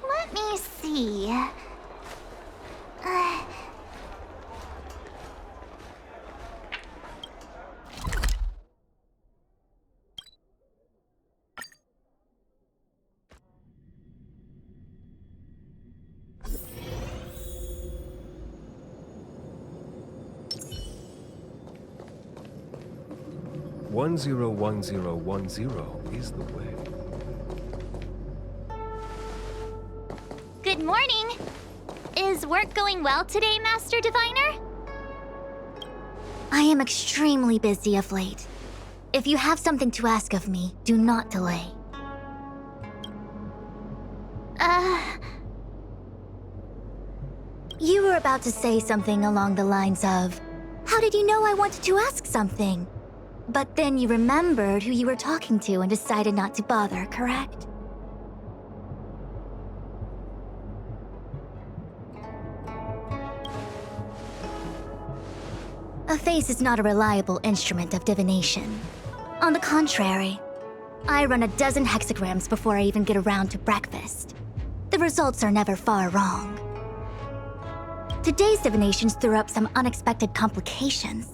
Let me see. 101010 is the way. Good morning! Is work going well today, Master Diviner? I am extremely busy of late. If you have something to ask of me, do not delay. You were about to say something along the lines of, "How did you know I wanted to ask something?" But then you remembered who you were talking to and decided not to bother, correct? A face is not a reliable instrument of divination. On the contrary, I run a dozen hexagrams before I even get around to breakfast. The results are never far wrong. Today's divinations threw up some unexpected complications.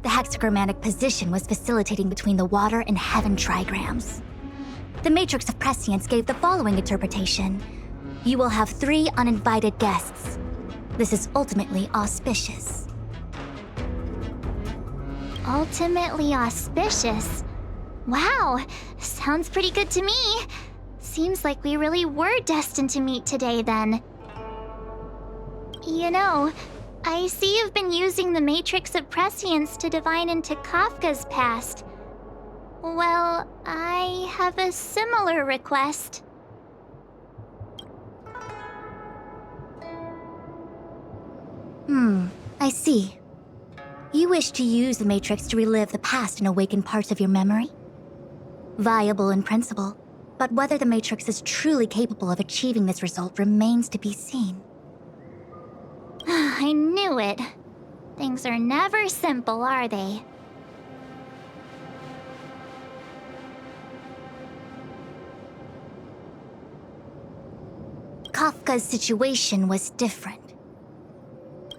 The hexagrammatic position was facilitating between the water and heaven trigrams. The matrix of prescience gave the following interpretation. You will have 3 uninvited guests. This is ultimately auspicious. Ultimately auspicious. Wow, sounds pretty good to me. Seems like we really were destined to meet today then. You know, I see you've been using the Matrix of Prescience to divine into Kafka's past. Well, I have a similar request. I see. You wish to use the Matrix to relive the past and awaken parts of your memory? Viable in principle, but whether the Matrix is truly capable of achieving this result remains to be seen. I knew it. Things are never simple, are they? Kafka's situation was different.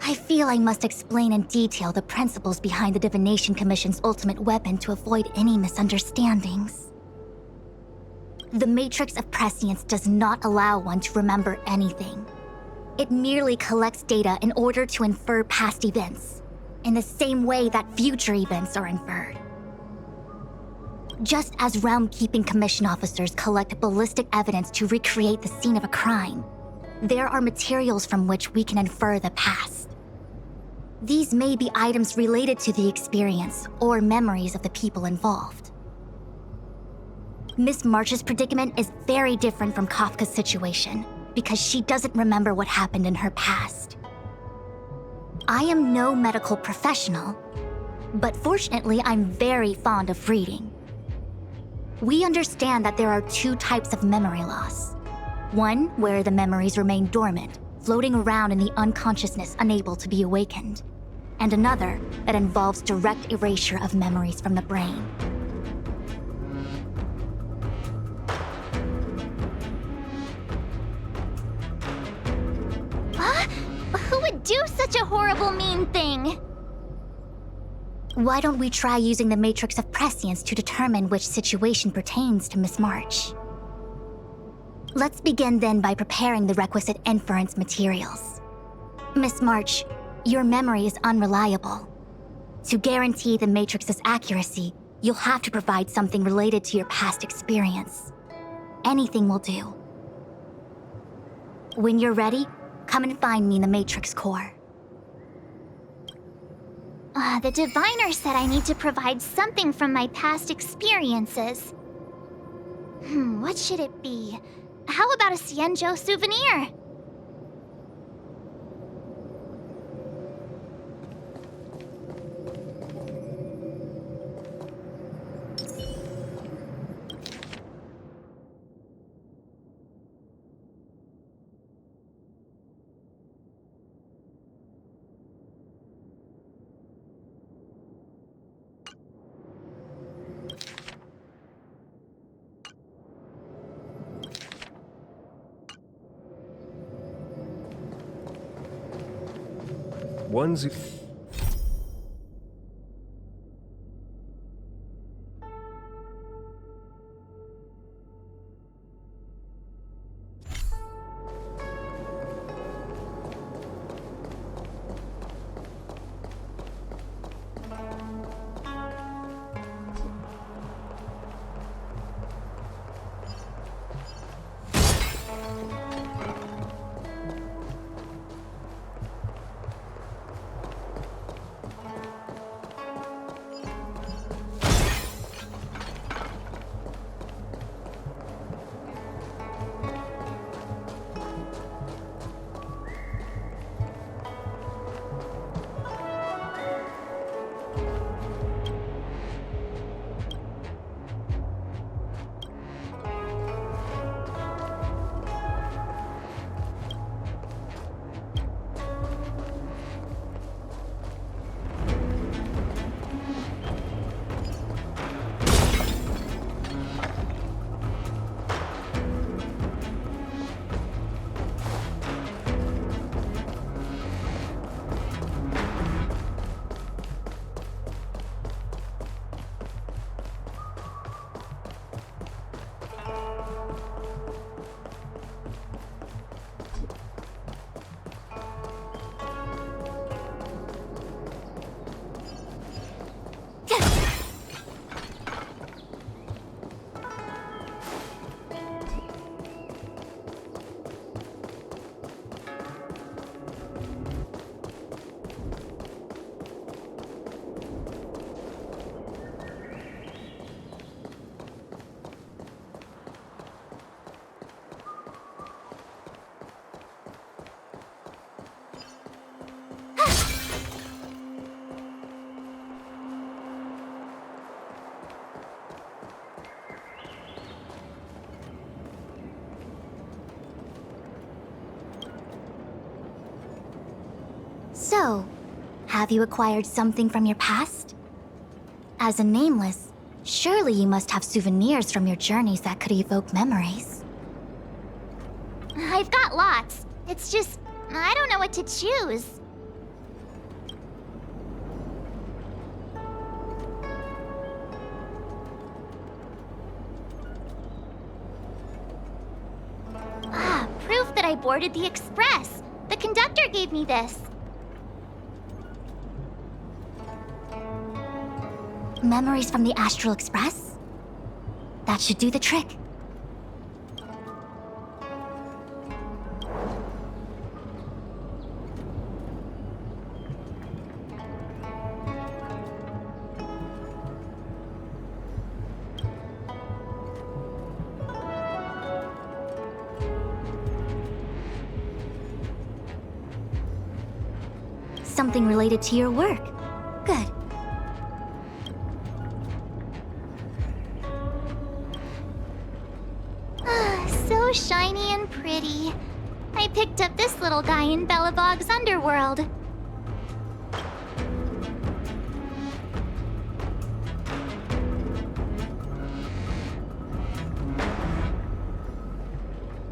I feel I must explain in detail the principles behind the Divination Commission's ultimate weapon to avoid any misunderstandings. The Matrix of Prescience does not allow one to remember anything. It merely collects data in order to infer past events, in the same way that future events are inferred. Just as Realm-Keeping Commission officers collect ballistic evidence to recreate the scene of a crime, there are materials from which we can infer the past. These may be items related to the experience or memories of the people involved. Miss March's predicament is very different from Kafka's situation because she doesn't remember what happened in her past. I am no medical professional, but fortunately I'm very fond of reading. We understand that there are two types of memory loss. One where the memories remain dormant, floating around in the unconsciousness unable to be awakened, and another that involves direct erasure of memories from the brain. Who would do such a horrible, mean thing? Why don't we try using the Matrix of Prescience to determine which situation pertains to Miss March? Let's begin then by preparing the requisite inference materials. Miss March, your memory is unreliable. To guarantee the Matrix's accuracy, you'll have to provide something related to your past experience. Anything will do. When you're ready, come and find me in the Matrix core. The diviner said I need to provide something from my past experiences. What should it be? How about a Xianzhou souvenir? One's... So, have you acquired something from your past? As a nameless, surely you must have souvenirs from your journeys that could evoke memories. I've got lots. It's just, I don't know what to choose. that I boarded the express. The conductor gave me this. Memories from the Astral Express? That should do the trick. Something related to your work. Good. So shiny and pretty. I picked up this little guy in Belobog's underworld.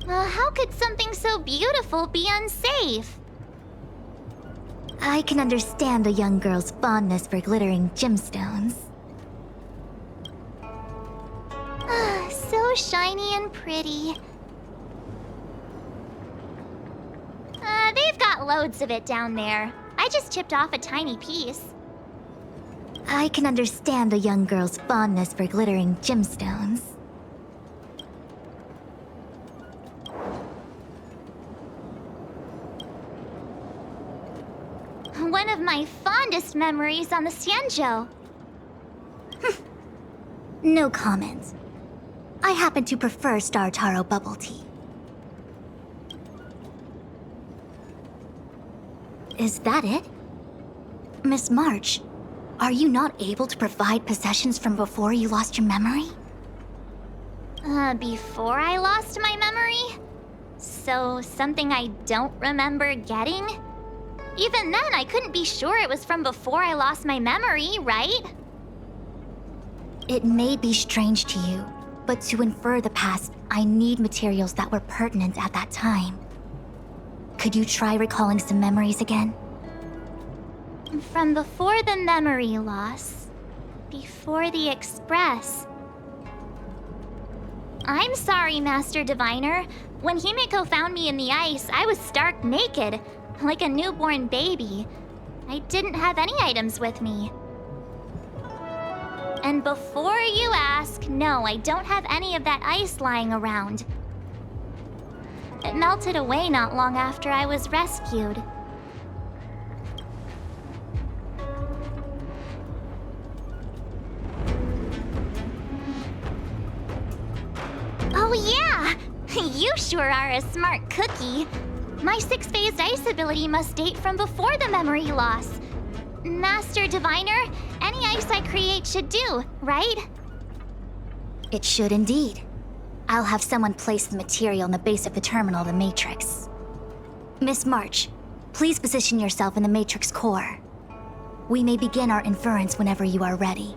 How could something so beautiful be unsafe? I can understand a young girl's fondness for glittering gemstones. So shiny and pretty. They've got loads of it down there. I just chipped off a tiny piece. I can understand a young girl's fondness for glittering gemstones. One of my fondest memories on the Xianzhou. No comment. I happen to prefer Star Taro bubble tea. Is that it? Miss March, are you not able to provide possessions from before you lost your memory? Before I lost my memory? So, something I don't remember getting? Even then, I couldn't be sure it was from before I lost my memory, right? It may be strange to you, but to infer the past, I need materials that were pertinent at that time. Could you try recalling some memories again? From before the memory loss. Before the Express. I'm sorry, Master Diviner. When Himiko found me in the ice, I was stark naked, like a newborn baby. I didn't have any items with me. And before you ask, no, I don't have any of that ice lying around. It melted away not long after I was rescued. Oh yeah! You sure are a smart cookie. My six-phased ice ability must date from before the memory loss. Master Diviner, any ice I create should do, right? It should indeed. I'll have someone place the material in the base of the terminal of the Matrix. Miss March, please position yourself in the Matrix core. We may begin our inference whenever you are ready.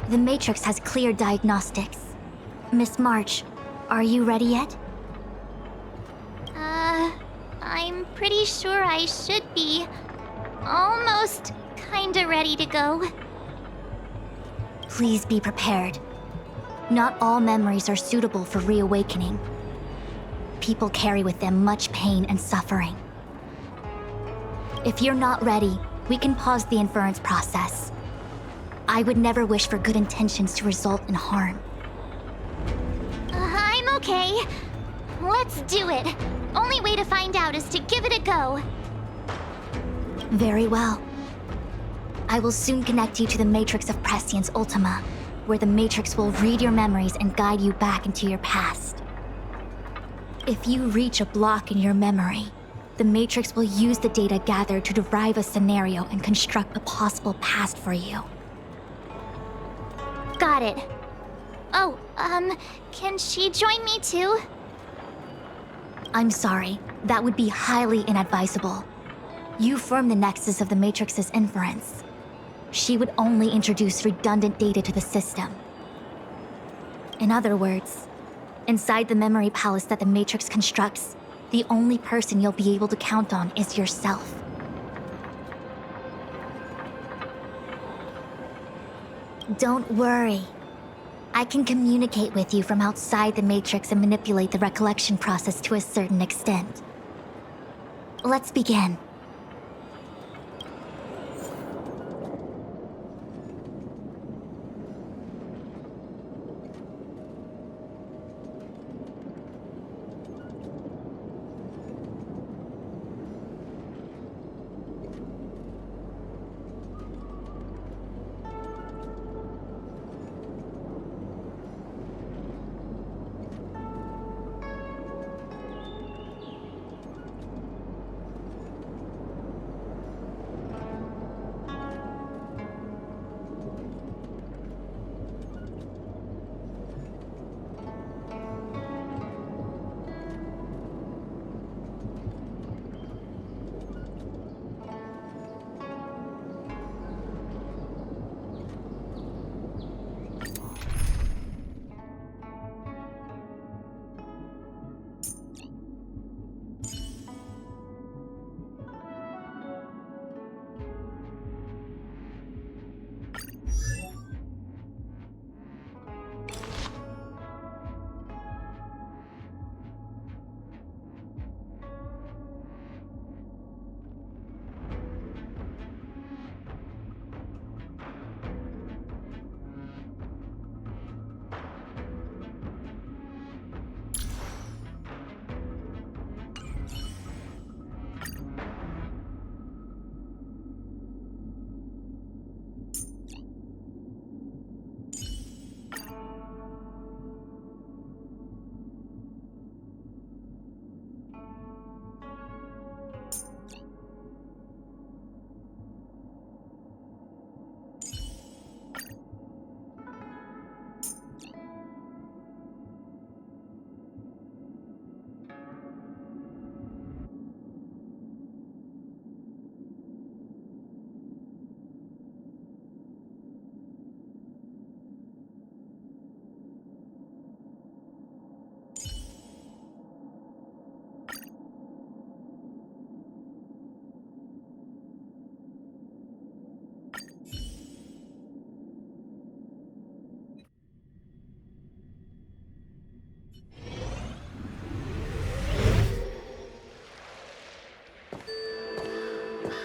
The Matrix has clear diagnostics. Miss March, are you ready yet? I I'm pretty sure I should be almost kinda ready to go. Please be prepared. Not all memories are suitable for reawakening. People carry with them much pain and suffering. If you're not ready, we can pause the inference process. I would never wish for good intentions to result in harm. I'm okay. Let's do it. Only way to find out is to give it a go. Very well. I will soon connect you to the Matrix of Prescience Ultima, where the Matrix will read your memories and guide you back into your past. If you reach a block in your memory, the Matrix will use the data gathered to derive a scenario and construct a possible past for you. Got it. Oh, can she join me too? I'm sorry, that would be highly inadvisable. You form the nexus of the Matrix's inference. She would only introduce redundant data to the system. In other words, inside the memory palace that the Matrix constructs, the only person you'll be able to count on is yourself. Don't worry. I can communicate with you from outside the Matrix and manipulate the recollection process to a certain extent. Let's begin.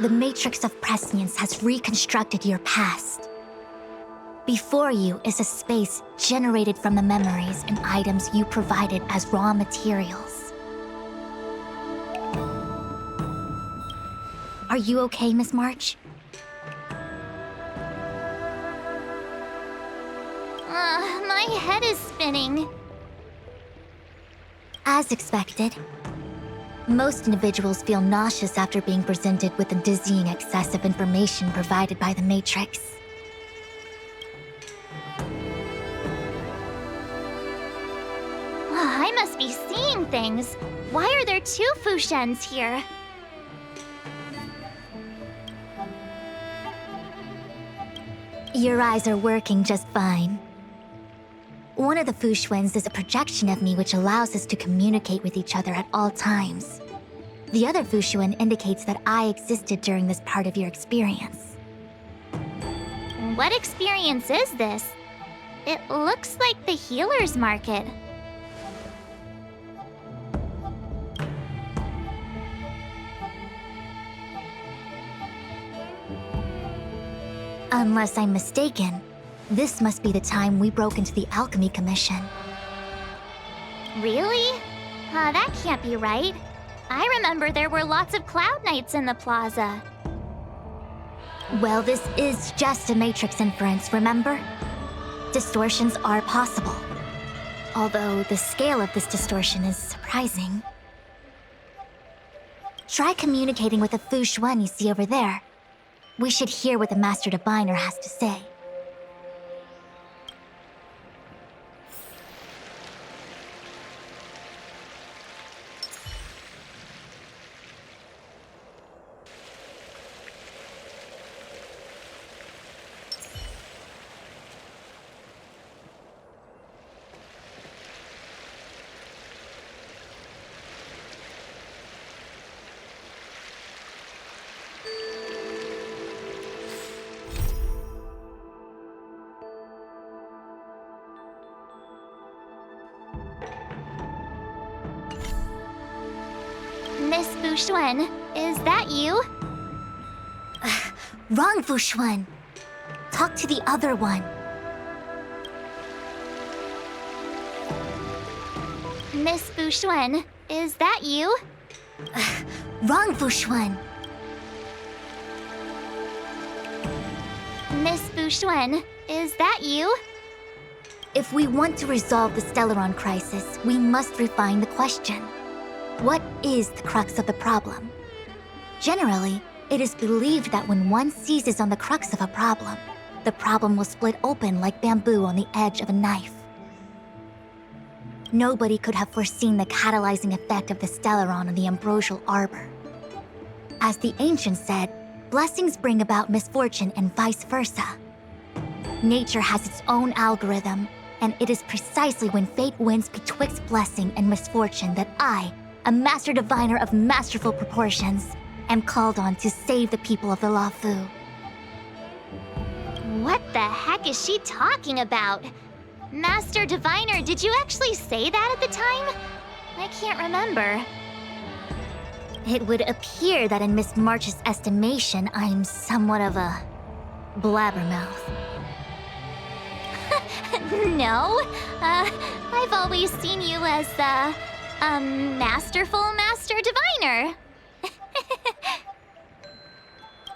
The Matrix of Prescience has reconstructed your past. Before you is a space generated from the memories and items you provided as raw materials. Are you okay, Miss March? My head is spinning. As expected. Most individuals feel nauseous after being presented with the dizzying excess of information provided by the Matrix. I must be seeing things. Why are there two Fushens here? Your eyes are working just fine. One of the Fushwens is a projection of me which allows us to communicate with each other at all times. The other Fushuan indicates that I existed during this part of your experience. What experience is this? It looks like the healer's market. Unless I'm mistaken, this must be the time we broke into the Alchemy Commission. Really? That can't be right. I remember there were lots of Cloud Knights in the plaza. Well, this is just a Matrix inference, remember? Distortions are possible. Although the scale of this distortion is surprising. Try communicating with the Fushuan you see over there. We should hear what the Master Diviner has to say. Miss Fushuan, is that you? Wrong, Fushuan. Talk to the other one. Miss Fushuan, is that you? Wrong, Fushuan. Miss Fushuan, is that you? If we want to resolve the Stellaron crisis, we must refine the question. What is the crux of the problem? Generally, it is believed that when one seizes on the crux of a problem, the problem will split open like bamboo on the edge of a knife. Nobody could have foreseen the catalyzing effect of the Stellaron on the ambrosial arbor. As the ancients said, blessings bring about misfortune and vice versa. Nature has its own algorithm, and it is precisely when fate wins betwixt blessing and misfortune that I, a Master Diviner of masterful proportions, am called on to save the people of the Luofu. What the heck is she talking about? Master Diviner, did you actually say that at the time? I can't remember. It would appear that in Miss March's estimation, I'm somewhat of a blabbermouth. No, I've always seen you as a masterful Master Diviner.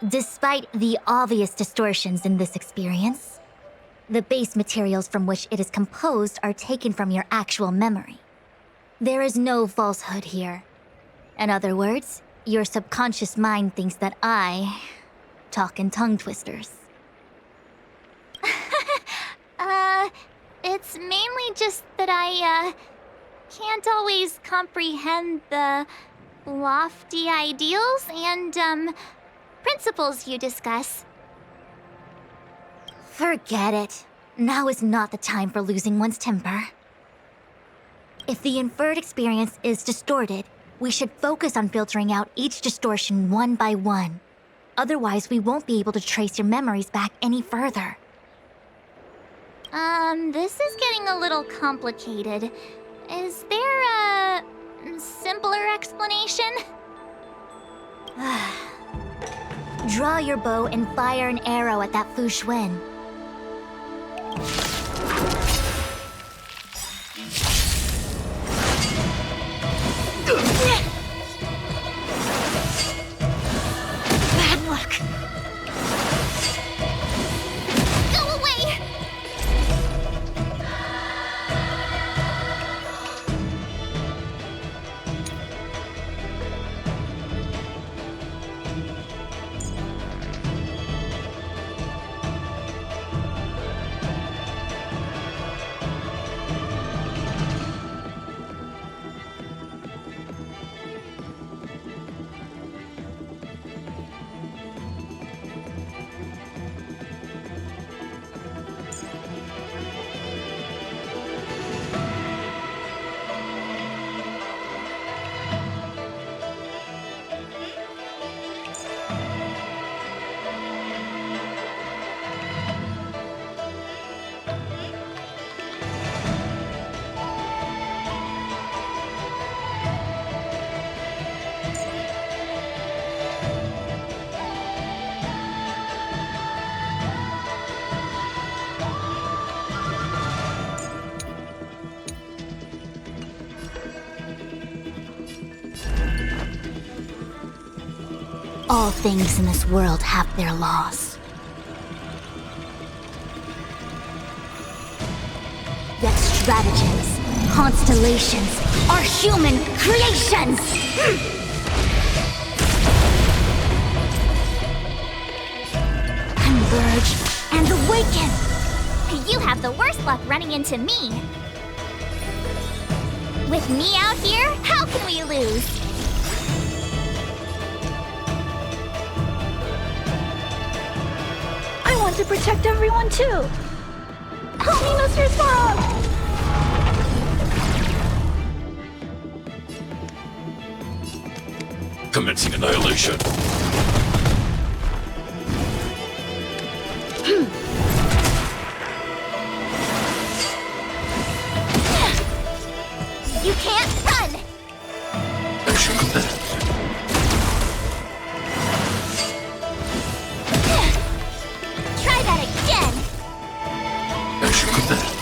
Despite the obvious distortions in this experience, the base materials from which it is composed are taken from your actual memory. There is no falsehood here. In other words, your subconscious mind thinks that I talk in tongue twisters. It's mainly just that I can't always comprehend the lofty ideals and, principles you discuss. Forget it. Now is not the time for losing one's temper. If the inferred experience is distorted, we should focus on filtering out each distortion one by one. Otherwise, we won't be able to trace your memories back any further. This is getting a little complicated. Is there a simpler explanation? Draw your bow and fire an arrow at that Fushuan. Bad luck. Go away! All things in this world have their laws. Yet stratagems, constellations, are human creations! Converge and awaken! You have the worst luck running into me. With me out here, how can we lose? I want to protect everyone too! Help me, Mr. Sparrow! Commencing annihilation. You can't run! Action command. Try that again! Action command.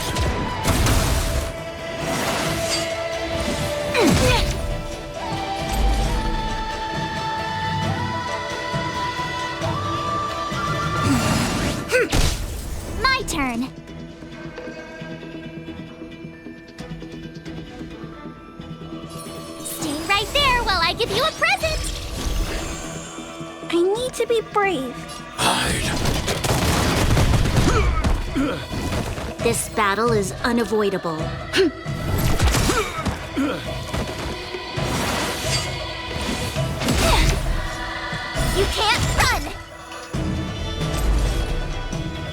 My turn! Stay right there while I give you a present! I need to be brave. Hide. This battle is unavoidable. You can't run!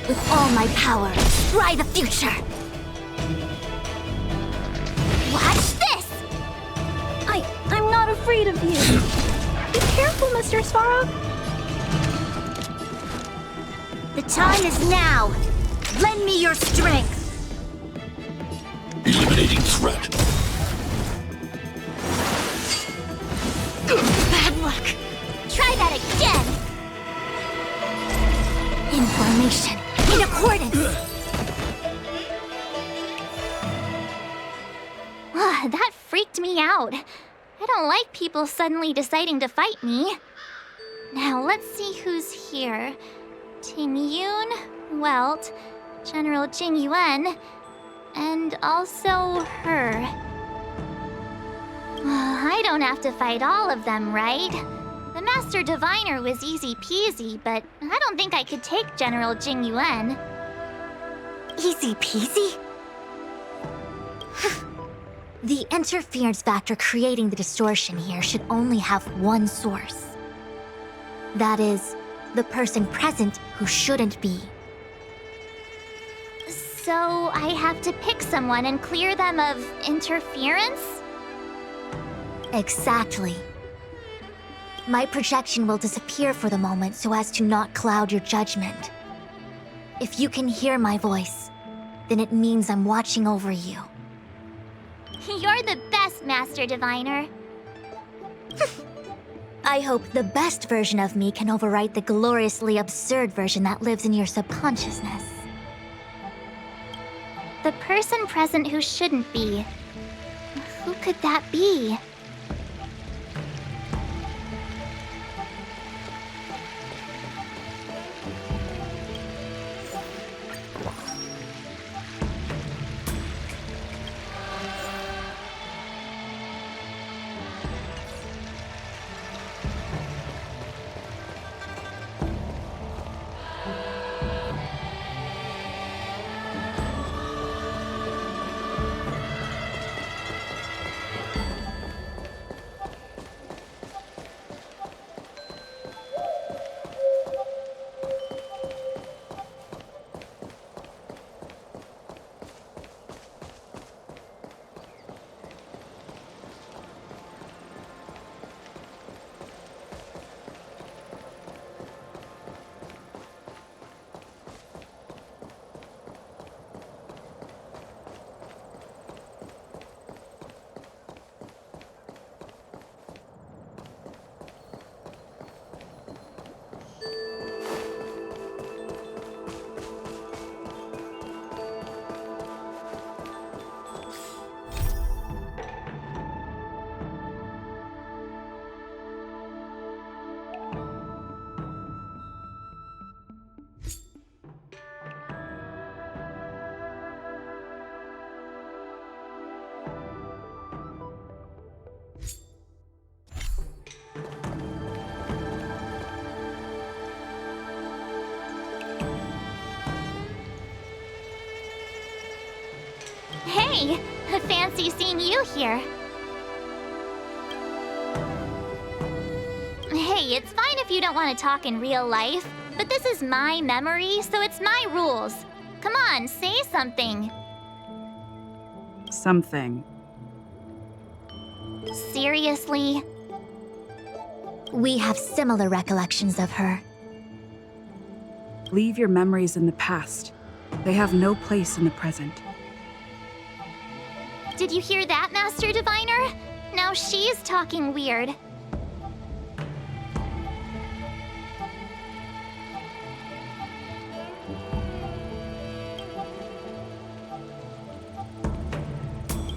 With all my power, try the future! Watch this! I'm not afraid of you. Be careful, Mr. Sparrow. The time is now! Lend me your strength! Eliminating threat. Bad luck! Try that again! In formation, in accordance! That freaked me out. I don't like people suddenly deciding to fight me. Now let's see who's here. Ting Yun, Welt, General Jing Yuan, and also her. I don't have to fight all of them, right? The Master Diviner was easy peasy, but I don't think I could take General Jing Yuan. Easy peasy? The interference factor creating the distortion here should only have one source. That is, the person present who shouldn't be. So I have to pick someone and clear them of interference? Exactly. My projection will disappear for the moment so as to not cloud your judgment. If you can hear my voice, then it means I'm watching over you. You're the best, Master Diviner. I hope the best version of me can overwrite the gloriously absurd version that lives in your subconsciousness. The person present who shouldn't be. Who could that be? Hey, fancy seeing you here. Hey, it's fine if you don't want to talk in real life, but this is my memory, so it's my rules. Come on, say something. Something. Seriously? We have similar recollections of her. Leave your memories in the past. They have no place in the present. Did you hear that, Master Diviner? Now she's talking weird.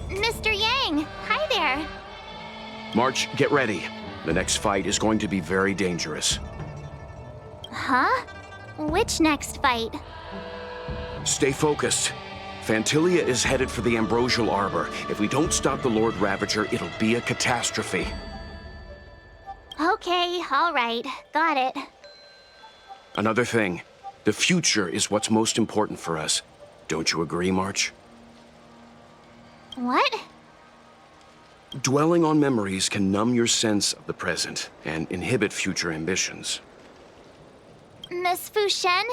Mr. Yang, hi there. March, get ready. The next fight is going to be very dangerous. Huh? Which next fight? Stay focused. Fantilia is headed for the Ambrosial Arbor. If we don't stop the Lord Ravager, it'll be a catastrophe. Okay, all right. Got it. Another thing, the future is what's most important for us. Don't you agree, March? What? Dwelling on memories can numb your sense of the present and inhibit future ambitions. Miss Fushen,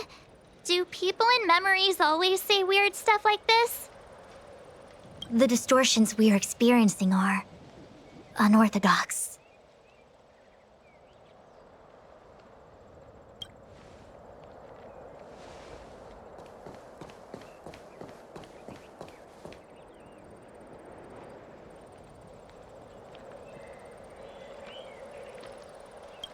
do people in memories always say weird stuff like this? The distortions we are experiencing are unorthodox.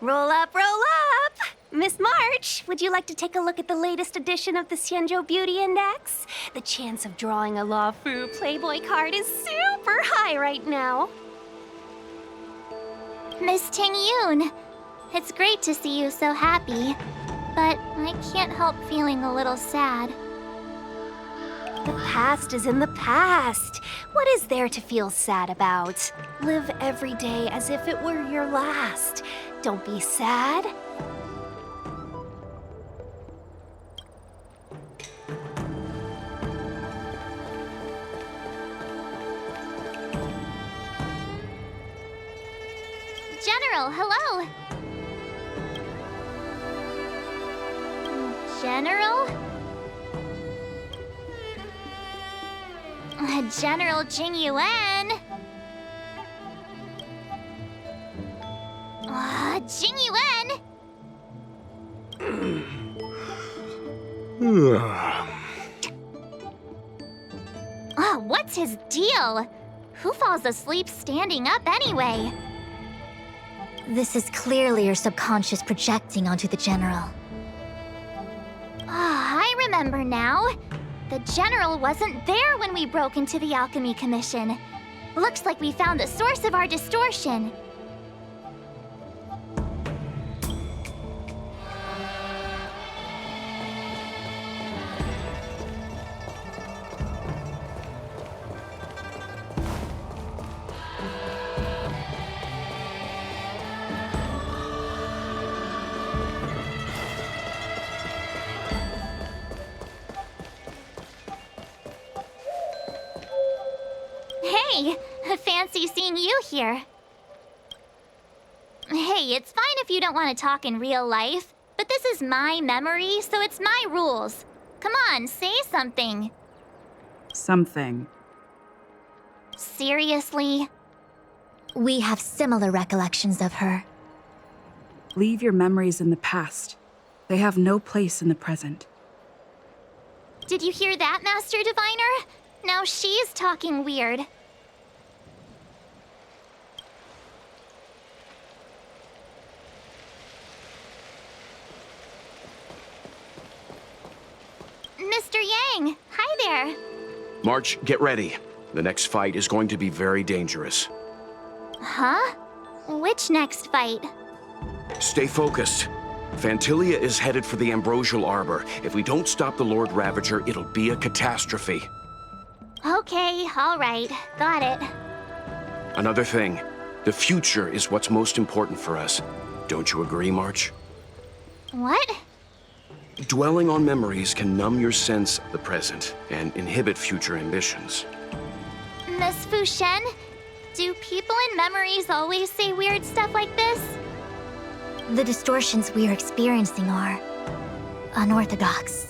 Roll up, roll up! Miss March, would you like to take a look at the latest edition of the Xianzhou Beauty Index? The chance of drawing a Law Fu Playboy card is super high right now. Miss Ting Yun, it's great to see you so happy, but I can't help feeling a little sad. The past is in the past. What is there to feel sad about? Live every day as if it were your last. Don't be sad. General, hello! General? General Jing Yuan? Jing Yuan? What's his deal? Who falls asleep standing up anyway? This is clearly your subconscious projecting onto the General. I remember now. The General wasn't there when we broke into the Alchemy Commission. Looks like we found the source of our distortion. Hey, fancy seeing you here. Hey, it's fine if you don't want to talk in real life, but this is my memory, so it's my rules. Come on, say something. Something. Seriously? We have similar recollections of her. Leave your memories in the past. They have no place in the present. Did you hear that, Master Diviner? Now she's talking weird. Mr. Yang, hi there. March, get ready. The next fight is going to be very dangerous. Huh? Which next fight? Stay focused. Fantilia is headed for the Ambrosial Arbor. If we don't stop the Lord Ravager, it'll be a catastrophe. Okay, all right. Got it. Another thing, The future is what's most important for us. Don't you agree, March? What? Dwelling on memories can numb your sense of the present and inhibit future ambitions. Miss Fushen, do people in memories always say weird stuff like this? The distortions we are experiencing are unorthodox.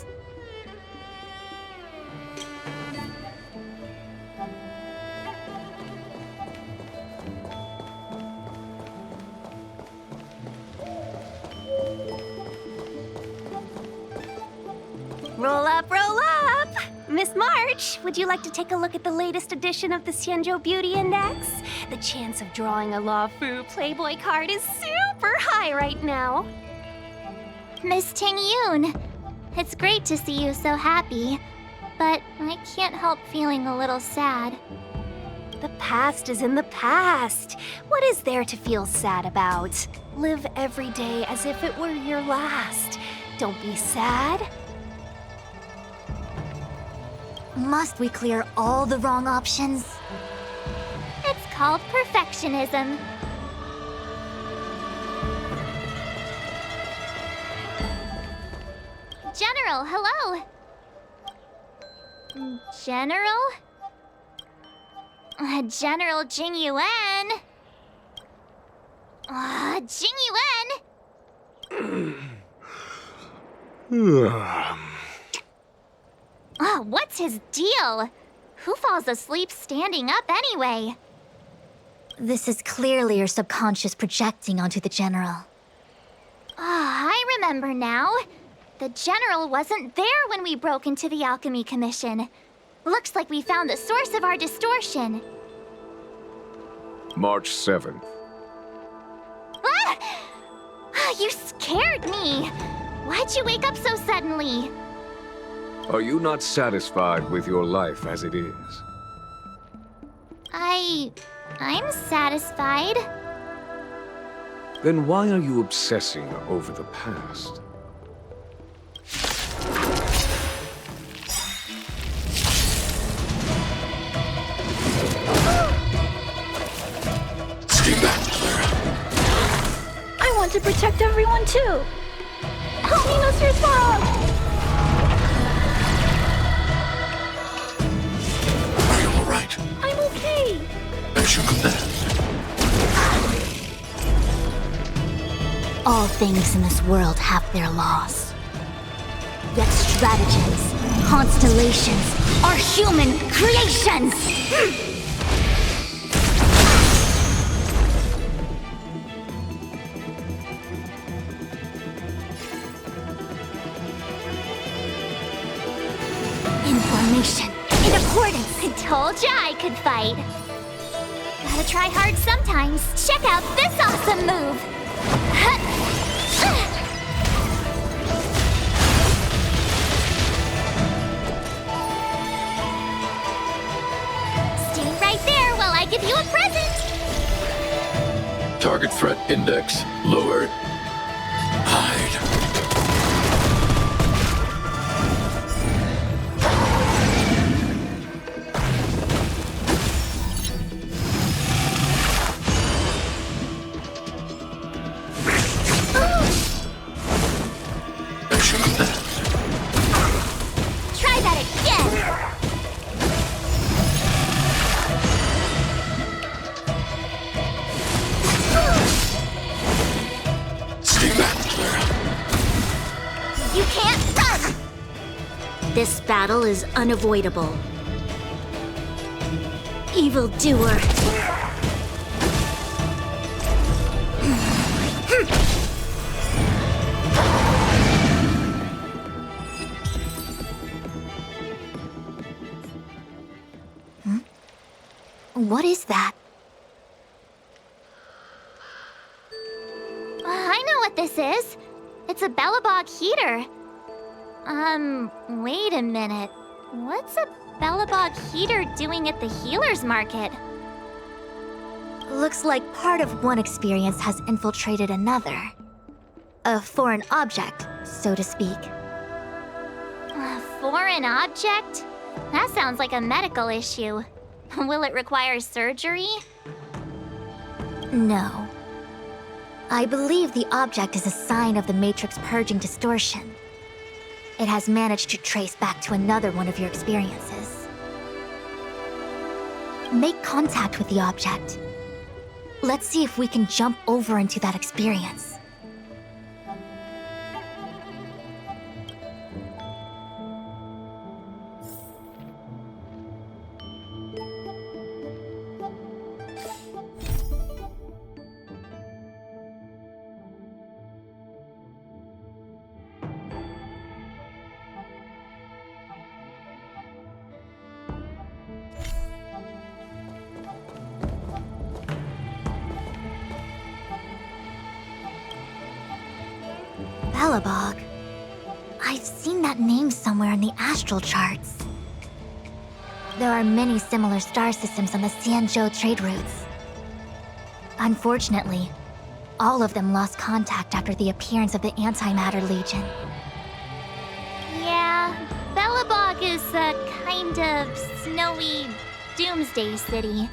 Roll up, roll up! Miss March, would you like to take a look at the latest edition of the Xianzhou Beauty Index? The chance of drawing a Luofu Playboy card is super high right now. Miss Tingyun, it's great to see you so happy, but I can't help feeling a little sad. The past is in the past. What is there to feel sad about? Live every day as if it were your last. Don't be sad. Must we clear all the wrong options? It's called perfectionism. General, hello. General? General Jingyuan. Jingyuan! What's his deal? Who falls asleep standing up anyway? This is clearly your subconscious projecting onto the general. I remember now. The general wasn't there when we broke into the Alchemy Commission. Looks like we found the source of our distortion. March 7th. You scared me! Why'd you wake up so suddenly? Are you not satisfied with your life as it is? I'm satisfied. Then why are you obsessing over the past? Stay back, Clara. I want to protect everyone too. Help me, Mr. Frog! Are you all right? I'm okay. As you command. All things in this world have their laws. Yet stratagems, constellations, are human creations! Information in accordance. I told ya I could fight. Gotta try hard sometimes. Check out this awesome move! Stay right there while I give you a present! Target threat index lowered. Hide. As you command. Try that again! Stay back, Clara. You can't run! This battle is unavoidable. Evildoer. What is that? I know what this is. It's a Bellabog heater. Wait a minute. What's a Bellabog heater doing at the healer's market? Looks like part of one experience has infiltrated another. A foreign object, so to speak. A foreign object? That sounds like a medical issue. Will it require surgery? No. I believe the object is a sign of the Matrix purging distortion. It has managed to trace back to another one of your experiences. Make contact with the object. Let's see if we can jump over into that experience. Belobog. I've seen that name somewhere in the astral charts. There are many similar star systems on the Xianzhou trade routes. Unfortunately, all of them lost contact after the appearance of the Antimatter Legion. Yeah, Belobog is a kind of snowy doomsday city.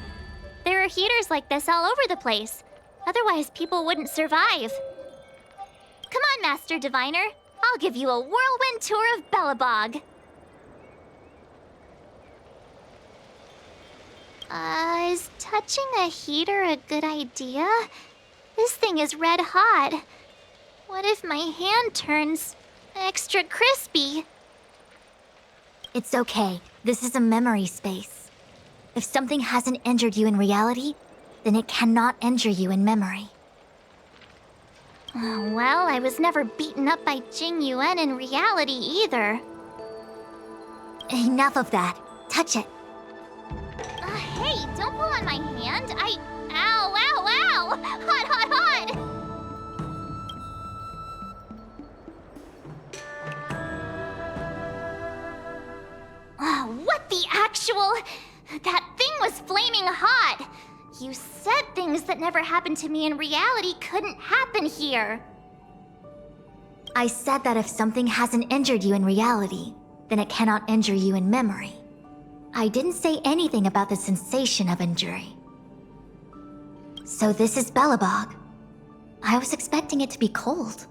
There are heaters like this all over the place. Otherwise, people wouldn't survive. Come on, Master Diviner. I'll give you a whirlwind tour of Belobog. Is touching a heater a good idea? This thing is red hot. What if my hand turns extra crispy? It's okay. This is a memory space. If something hasn't injured you in reality, then it cannot injure you in memory. Oh, well, I was never beaten up by Jing Yuan in reality either. Enough of that. Touch it. Hey, don't pull on my hand. Ow, ow, ow! Hot, hot, hot! Oh, what the actual... That thing was flaming hot! You said things that never happened to me in reality couldn't happen here. I said that if something hasn't injured you in reality, then it cannot injure you in memory. I didn't say anything about the sensation of injury. So this is Belobog. I was expecting it to be cold.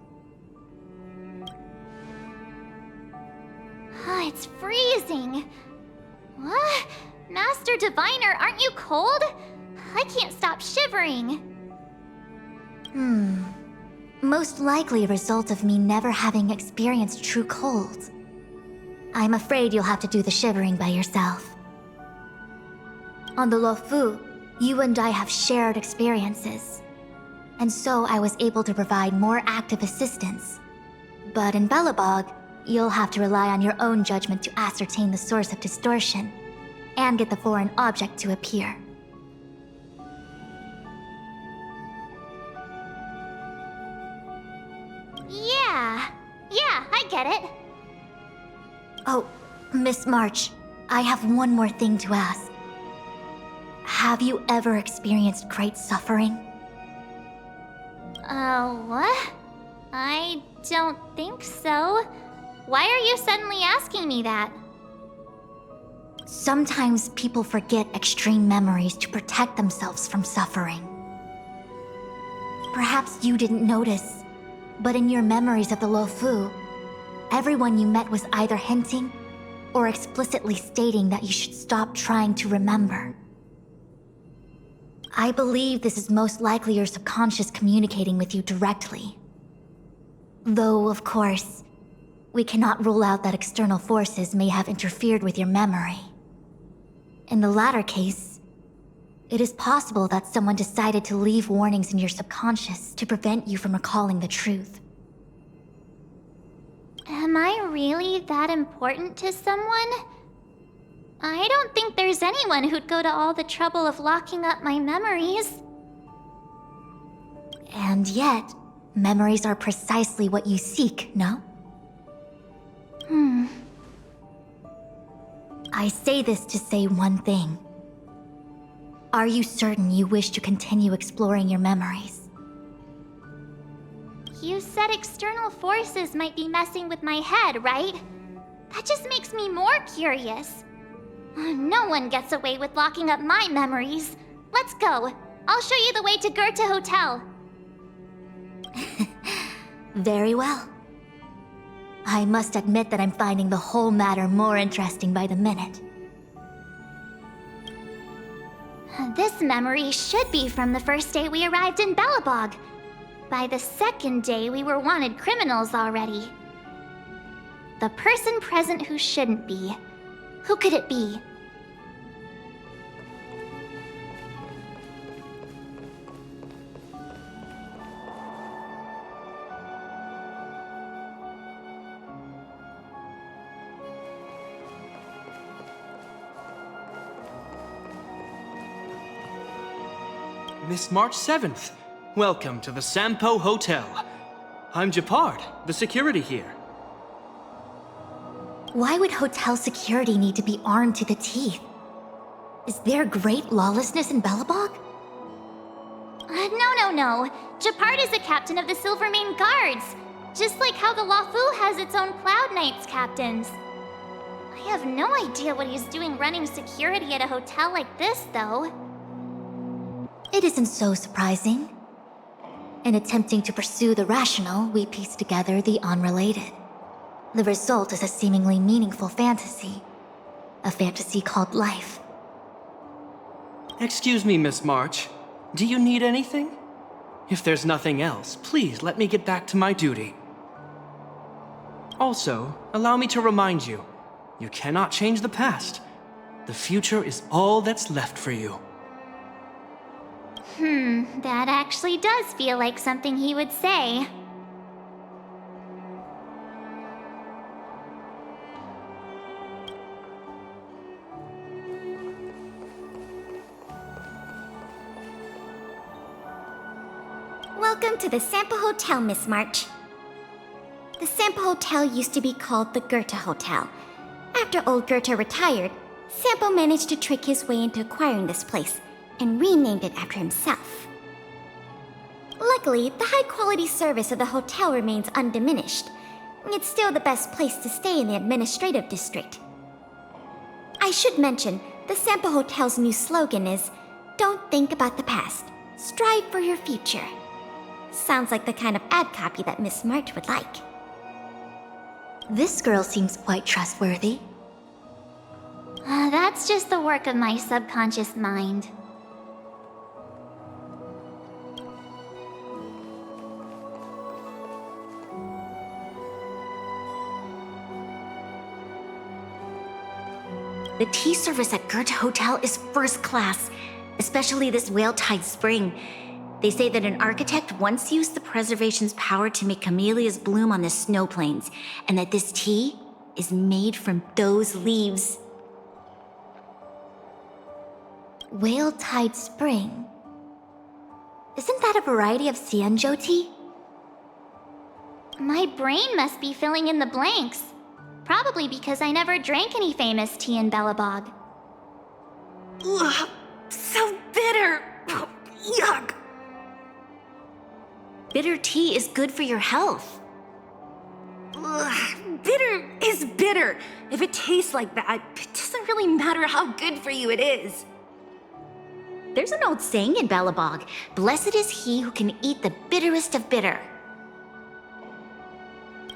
It's freezing. What? Master Diviner, aren't you cold? I can't stop shivering. Most likely a result of me never having experienced true cold. I'm afraid you'll have to do the shivering by yourself. On the Luofu, you and I have shared experiences. And so I was able to provide more active assistance. But in Belobog, you'll have to rely on your own judgment to ascertain the source of distortion, and get the foreign object to appear. Yeah, I get it. Oh, Miss March, I have one more thing to ask. Have you ever experienced great suffering? What? I don't think so. Why are you suddenly asking me that? Sometimes people forget extreme memories to protect themselves from suffering. Perhaps you didn't notice, but in your memories of the Luofu, everyone you met was either hinting or explicitly stating that you should stop trying to remember. I believe this is most likely your subconscious communicating with you directly. Though, of course, we cannot rule out that external forces may have interfered with your memory. In the latter case, it is possible that someone decided to leave warnings in your subconscious to prevent you from recalling the truth. Am I really that important to someone? I don't think there's anyone who'd go to all the trouble of locking up my memories. And yet, memories are precisely what you seek, no? I say this to say one thing. Are you certain you wish to continue exploring your memories? You said external forces might be messing with my head, right? That just makes me more curious. No one gets away with locking up my memories. Let's go. I'll show you the way to Goethe Hotel. Very well. I must admit that I'm finding the whole matter more interesting by the minute. This memory should be from the first day we arrived in Belobog. By the second day, we were wanted criminals already. The person present who shouldn't be. Who could it be? Miss March 7th, welcome to the Sampo Hotel. I'm Japard, the security here. Why would hotel security need to be armed to the teeth? Is there great lawlessness in Belobog? No. Japard is a captain of the Silvermane Guards. Just like how the Lafu has its own Cloud Knights captains. I have no idea what he's doing running security at a hotel like this, though. It isn't so surprising. In attempting to pursue the rational, we piece together the unrelated. The result is a seemingly meaningful fantasy. A fantasy called life. Excuse me, Miss March. Do you need anything? If there's nothing else, please let me get back to my duty. Also, allow me to remind you, you cannot change the past. The future is all that's left for you. That actually does feel like something he would say. Welcome to the Sampo Hotel, Miss March. The Sampo Hotel used to be called the Goethe Hotel. After old Goethe retired, Sampo managed to trick his way into acquiring this place and renamed it after himself. Luckily, the high-quality service of the hotel remains undiminished. It's still the best place to stay in the administrative district. I should mention, the Sampo Hotel's new slogan is, "Don't think about the past, strive for your future." Sounds like the kind of ad copy that Miss March would like. This girl seems quite trustworthy. That's just the work of my subconscious mind. The tea service at Goethe Hotel is first class, especially this Whale-Tide Spring. They say that an architect once used the preservation's power to make camellias bloom on the snow plains, and that this tea is made from those leaves. Whale-Tide Spring. Isn't that a variety of Xianzhou tea? My brain must be filling in the blanks. Probably because I never drank any famous tea in Belobog. Ugh, so bitter. Yuck. Bitter tea is good for your health. Ugh, bitter is bitter. If it tastes like that, it doesn't really matter how good for you it is. There's an old saying in Belobog, "Blessed is he who can eat the bitterest of bitter."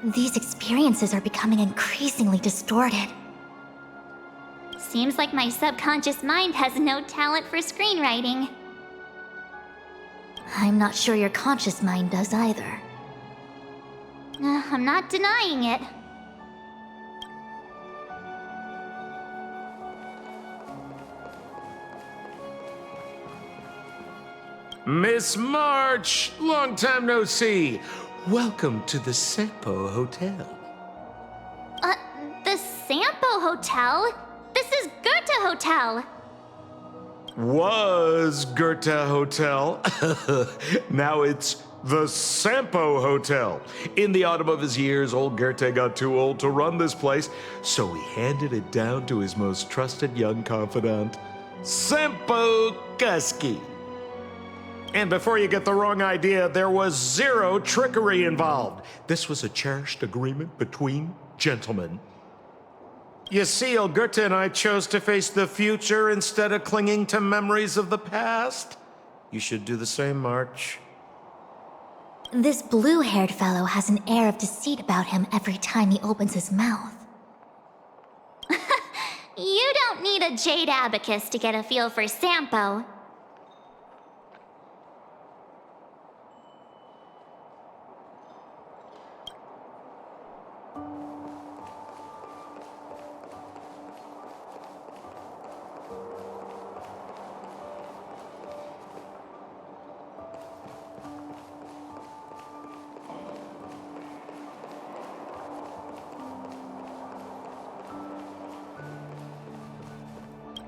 These experiences are becoming increasingly distorted. Seems like my subconscious mind has no talent for screenwriting. I'm not sure your conscious mind does either. I'm not denying it. Miss March! Long time no see. Welcome to the Sampo Hotel. The Sampo Hotel? This is Goethe Hotel. Was Goethe Hotel. Now it's the Sampo Hotel. In the autumn of his years, old Goethe got too old to run this place, so he handed it down to his most trusted young confidant, Sampo Kuski. And before you get the wrong idea, there was zero trickery involved. This was a cherished agreement between gentlemen. You see, old Goethe and I chose to face the future instead of clinging to memories of the past. You should do the same, March. This blue-haired fellow has an air of deceit about him every time he opens his mouth. You don't need a jade abacus to get a feel for Sampo.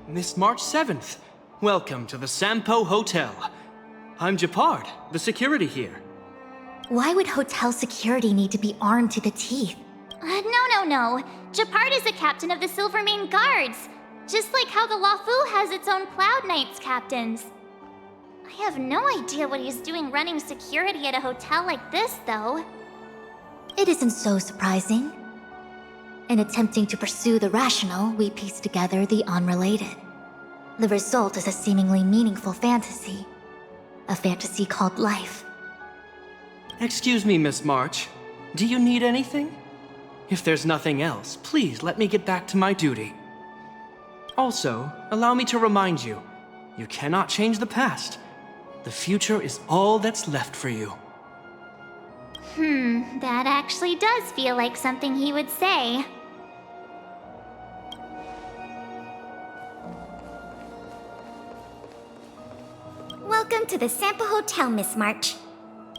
Miss March 7th, welcome to the Sampo Hotel. I'm Japard, the security here. Why would hotel security need to be armed to the teeth? No. Japard is the captain of the Silvermane Guards. Just like how the Lafu has its own Cloud Knights captains. I have no idea what he's doing running security at a hotel like this, though. It isn't so surprising. In attempting to pursue the rational, we piece together the unrelated. The result is a seemingly meaningful fantasy. A fantasy called life. Excuse me, Miss March. Do you need anything? If there's nothing else, please let me get back to my duty. Also, allow me to remind you, you cannot change the past. The future is all that's left for you. That actually does feel like something he would say. Welcome to the Sampo Hotel, Miss March.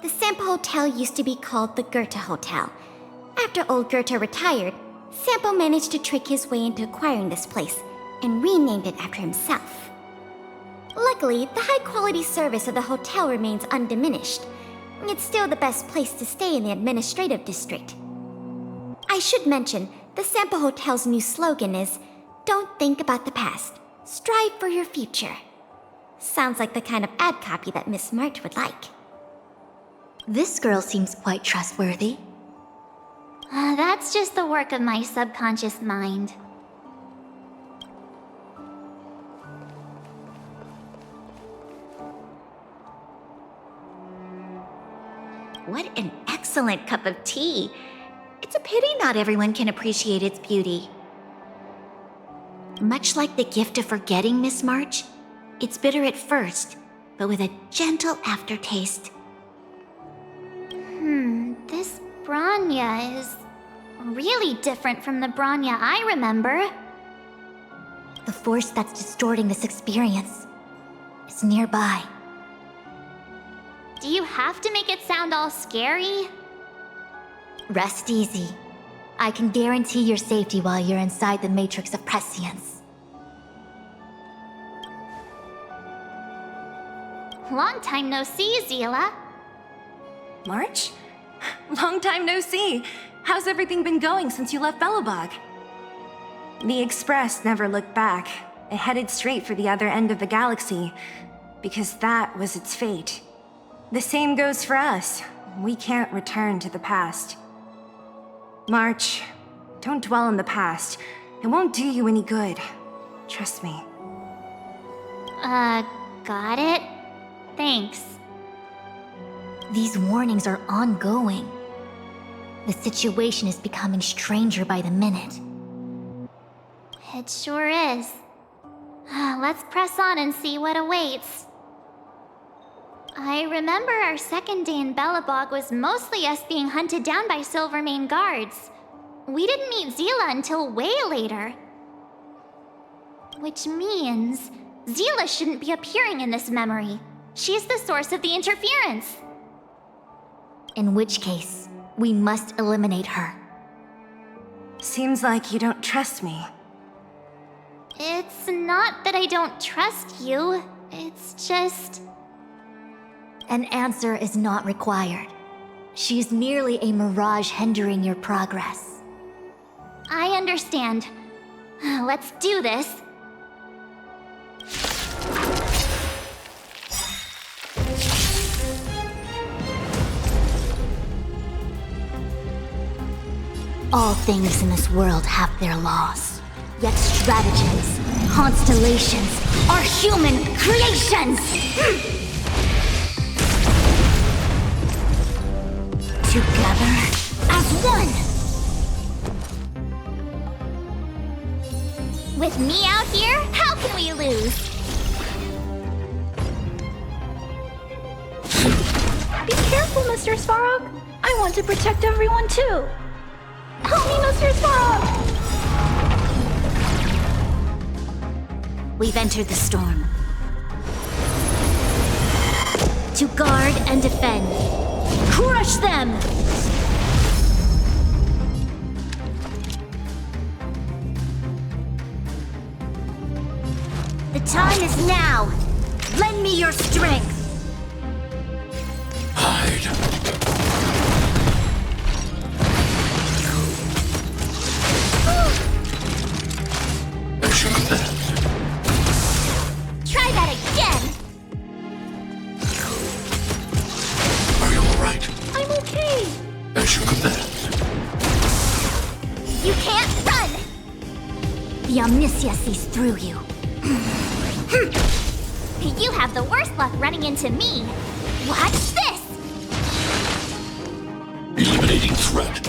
The Sampo Hotel used to be called the Goethe Hotel. After old Goethe retired, Sampo managed to trick his way into acquiring this place and renamed it after himself. Luckily, the high-quality service of the hotel remains undiminished. It's still the best place to stay in the administrative district. I should mention, the Sampo Hotel's new slogan is, "Don't think about the past, strive for your future." Sounds like the kind of ad copy that Miss March would like. This girl seems quite trustworthy. That's just the work of my subconscious mind. What an excellent cup of tea. It's a pity not everyone can appreciate its beauty. Much like the gift of forgetting, Miss March, it's bitter at first, but with a gentle aftertaste. This Bronya is really different from the Bronya I remember. The force that's distorting this experience is nearby. Do you have to make it sound all scary? Rest easy. I can guarantee your safety while you're inside the matrix of prescience. Long time no see, Zila. March? Long time no see. How's everything been going since you left Belobog? The Express never looked back. It headed straight for the other end of the galaxy, because that was its fate. The same goes for us. We can't return to the past. March, don't dwell on the past. It won't do you any good. Trust me. Got it? Thanks. These warnings are ongoing. The situation is becoming stranger by the minute. It sure is. Let's press on and see what awaits. I remember our second day in Belobog was mostly us being hunted down by Silvermane Guards. We didn't meet Zila until way later. Which means Zila shouldn't be appearing in this memory. She's the source of the interference. In which case, we must eliminate her. Seems like you don't trust me. It's not that I don't trust you. It's just... An answer is not required. She's merely a mirage hindering your progress. I understand. Let's do this. All things in this world have their laws. Yet stratagems, constellations, are human creations! Together as one! With me out here, how can we lose? Be careful, Mr. Svarog. I want to protect everyone too. Help me, Mr. Svarog! We've entered the storm. To guard and defend. Crush them! The time is now! Lend me your strength! Hide. As you command. Try that again! Are you alright? I'm okay. As you command. You can't run! The Omniscia sees through you. You have the worst luck running into me. Watch this! Eliminating threat.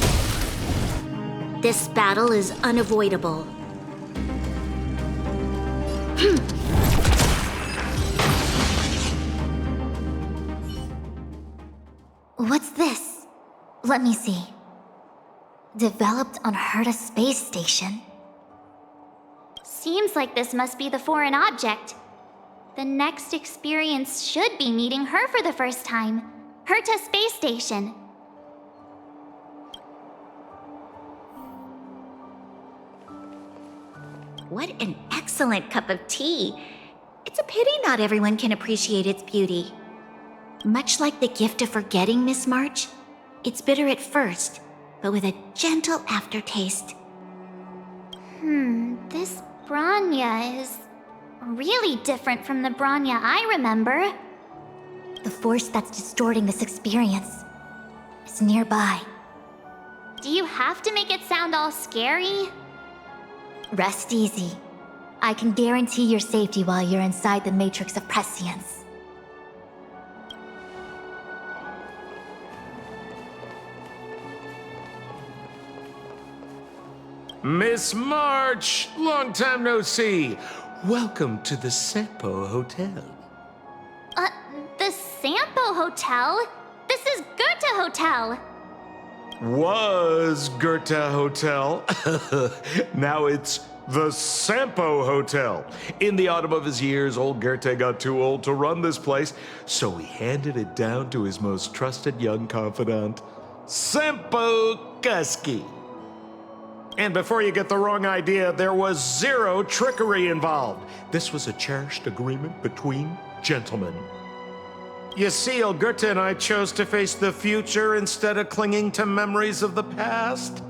This battle is unavoidable. What's this? Let me see. Developed on Herta Space Station. Seems like this must be the foreign object. The next experience should be meeting her for the first time. Herta Space Station. What an excellent cup of tea. It's a pity not everyone can appreciate its beauty. Much like the gift of forgetting, Miss March, it's bitter at first, but with a gentle aftertaste. This Bronya is really different from the Bronya I remember. The force that's distorting this experience is nearby. Do you have to make it sound all scary? Rest easy. I can guarantee your safety while you're inside the Matrix of Prescience. Miss March, long time no see. Welcome to the Sampo Hotel. The Sampo Hotel? This is Goethe Hotel. Was Goethe Hotel. Now it's the Sampo Hotel. In the autumn of his years, old Goethe got too old to run this place, so he handed it down to his most trusted young confidant, Sampo Kuski. And before you get the wrong idea, there was zero trickery involved. This was a cherished agreement between gentlemen. You see, old Goethe and I chose to face the future instead of clinging to memories of the past.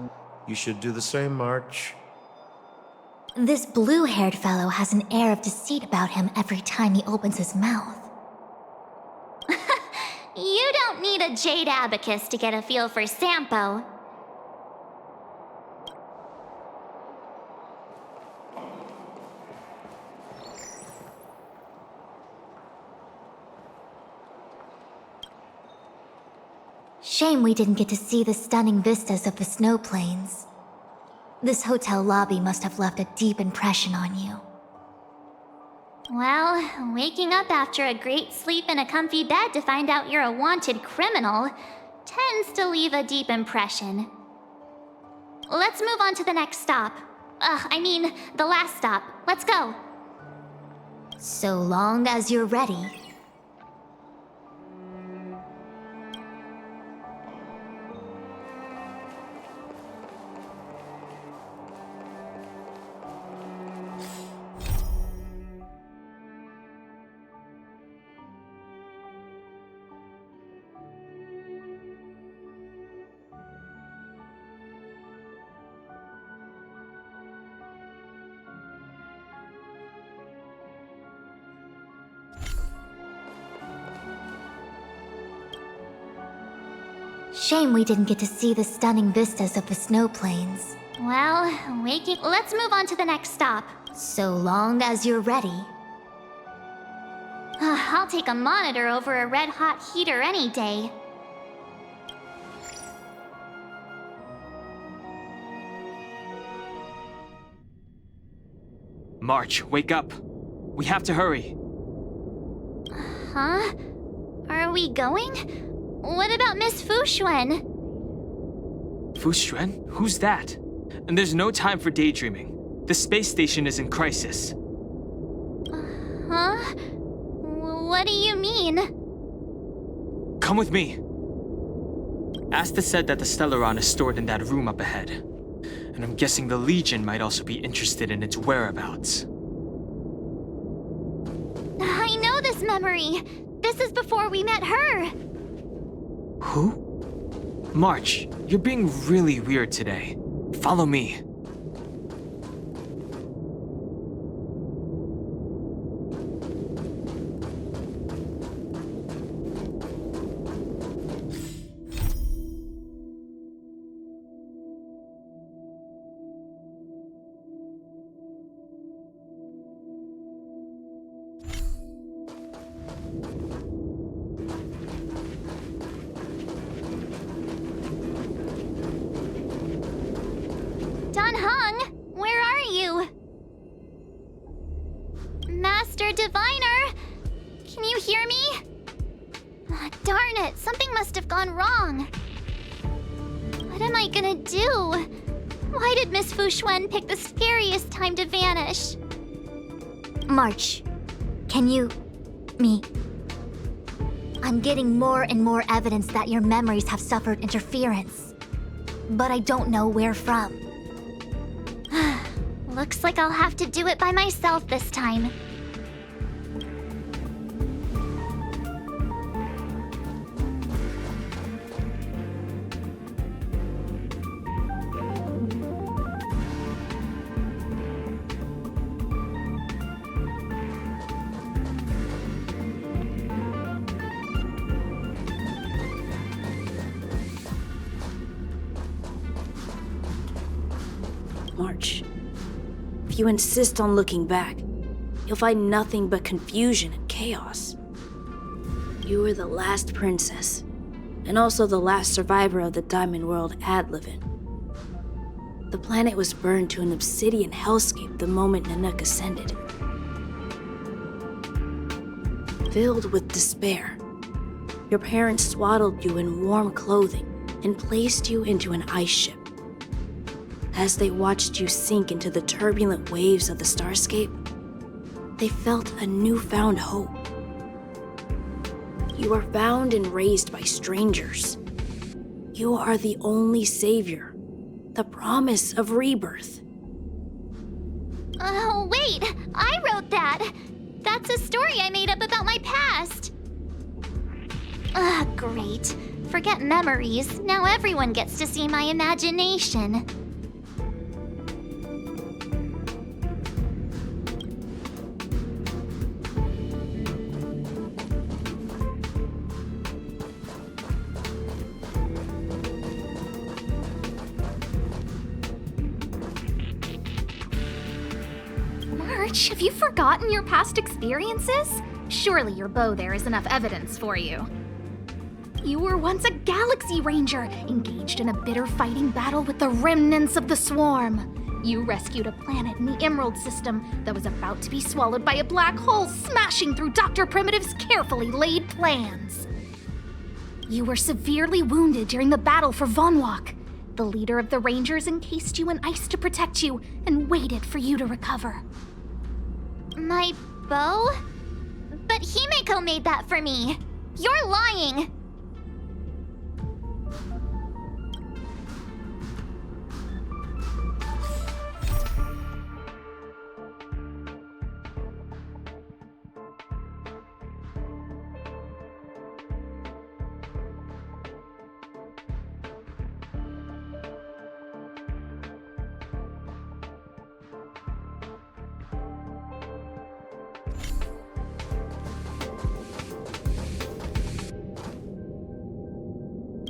You should do the same, March. This blue-haired fellow has an air of deceit about him every time he opens his mouth. You don't need a jade abacus to get a feel for Sampo. Shame we didn't get to see the stunning vistas of the snow plains. This hotel lobby must have left a deep impression on you. Well, waking up after a great sleep in a comfy bed to find out you're a wanted criminal tends to leave a deep impression. Let's move on to the next stop. The last stop. Let's go. So long as you're ready. Shame we didn't get to see the stunning vistas of the snow plains. Well, let's move on to the next stop. So long as you're ready. I'll take a monitor over a red-hot heater any day. March, wake up. We have to hurry. Huh? Are we going? What about Miss Fuxuan? Fuxuan? Who's that? And there's no time for daydreaming. The space station is in crisis. Huh? What do you mean? Come with me. Asta said that the Stellaron is stored in that room up ahead. And I'm guessing the Legion might also be interested in its whereabouts. I know this memory. This is before we met her. Who? March, you're being really weird today. Follow me. Where are you? Master Diviner! Can you hear me? Darn it, something must have gone wrong. What am I gonna do? Why did Miss Fuxuan pick the scariest time to vanish? March, can you... me? I'm getting more and more evidence that your memories have suffered interference. But I don't know where from. Looks like I'll have to do it by myself this time. March. If you insist on looking back, you'll find nothing but confusion and chaos. You were the last princess, and also the last survivor of the Diamond World Adlevin. The planet was burned to an obsidian hellscape the moment Nanook ascended. Filled with despair, your parents swaddled you in warm clothing and placed you into an ice ship. As they watched you sink into the turbulent waves of the starscape, they felt a newfound hope. You are found and raised by strangers. You are the only savior, the promise of rebirth. Oh, wait! I wrote that! That's a story I made up about my past! Great. Forget memories. Now everyone gets to see my imagination. March, have you forgotten your past experiences? Surely your bow there is enough evidence for you. You were once a Galaxy Ranger, engaged in a bitter fighting battle with the remnants of the Swarm. You rescued a planet in the Emerald System that was about to be swallowed by a black hole, smashing through Dr. Primitive's carefully laid plans. You were severely wounded during the battle for Vonwalk. The leader of the Rangers encased you in ice to protect you and waited for you to recover. My bow? But Himeko made that for me. You're lying.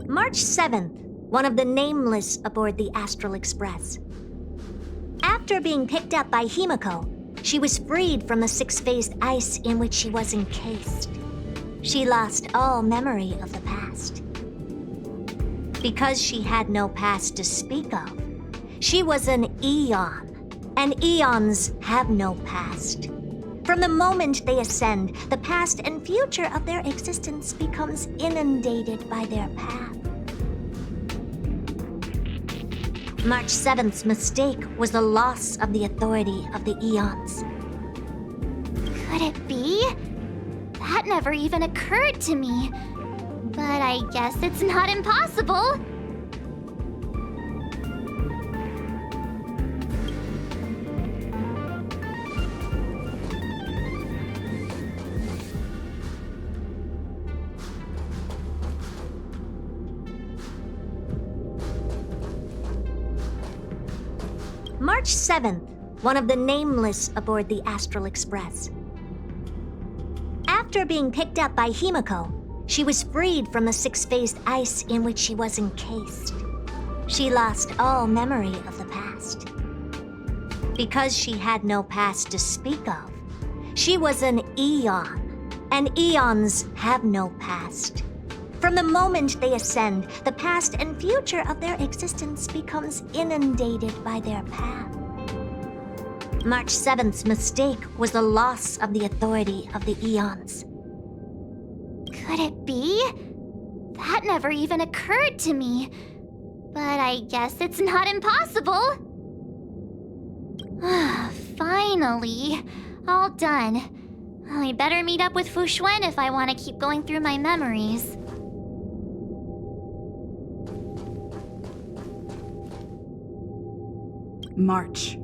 March 7th, one of the Nameless aboard the Astral Express. After being picked up by Himeko, she was freed from the six-phased ice in which she was encased. She lost all memory of the past. Because she had no past to speak of, she was an Eon, and eons have no past. From the moment they ascend, the past and future of their existence becomes inundated by their path. March 7th's mistake was the loss of the authority of the eons. Could it be? That never even occurred to me. But I guess it's not impossible. March 7th, one of the nameless aboard the Astral Express. After being picked up by Himiko, she was freed from the six-phased ice in which she was encased. She lost all memory of the past. Because she had no past to speak of, she was an eon, and eons have no past. From the moment they ascend, the past and future of their existence becomes inundated by their path. March 7th's mistake was the loss of the authority of the eons. Could it be? That never even occurred to me. But I guess it's not impossible. Finally. All done. I better meet up with Fushuen if I want to keep going through my memories. March,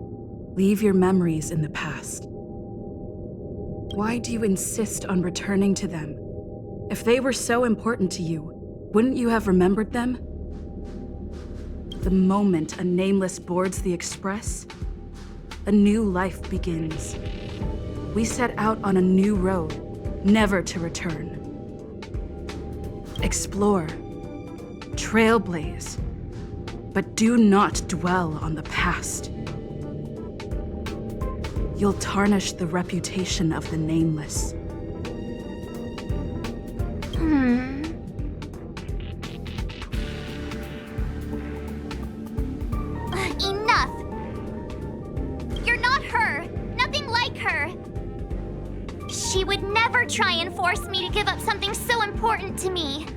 leave your memories in the past. Why do you insist on returning to them? If they were so important to you, wouldn't you have remembered them? The moment a nameless boards the Express, a new life begins. We set out on a new road, never to return. Explore, trailblaze, but do not dwell on the past. You'll tarnish the reputation of the nameless. Enough! You're not her. Nothing like her. She would never try and force me to give up something so important to me.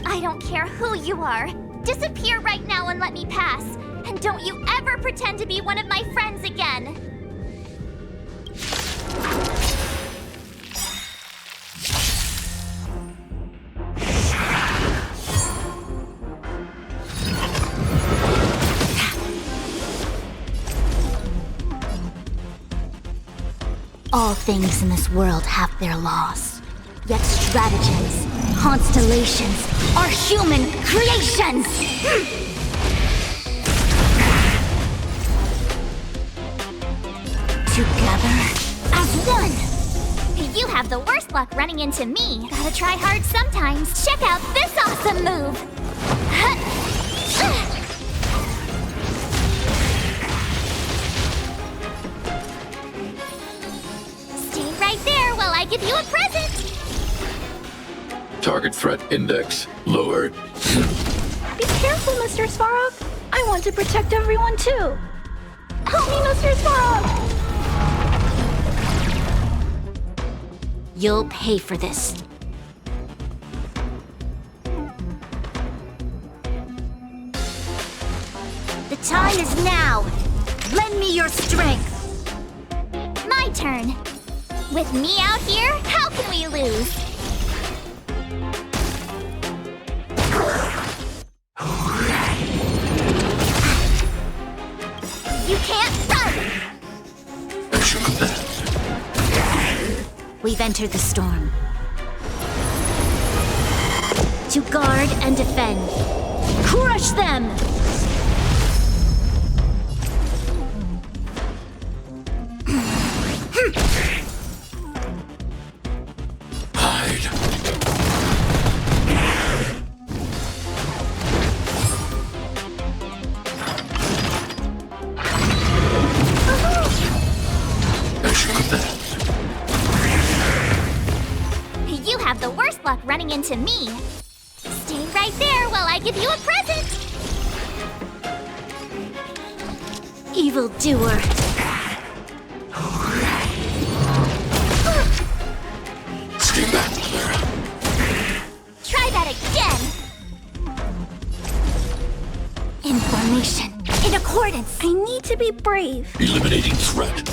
I don't care who you are. Disappear right now and let me pass. And don't you ever pretend to be one of my friends again. All things in this world have their laws. Yet stratagems, constellations, are human creations! Together as one! You have the worst luck running into me. Gotta try hard sometimes. Check out this awesome move! Stay right there while I give you a present! Target threat index lowered. Be careful, Mr. Svarog. I want to protect everyone too. Help me, Mr. Svarog! You'll pay for this. The time is now. Lend me your strength. My turn. With me out here, how can we lose? You can't run! We've entered the storm. To guard and defend. Crush them! You have the worst luck running into me. Stay right there while I give you a present. evildoer. Stay back, Clara. Try that again! In formation. In accordance. I need to be brave. Eliminating threat.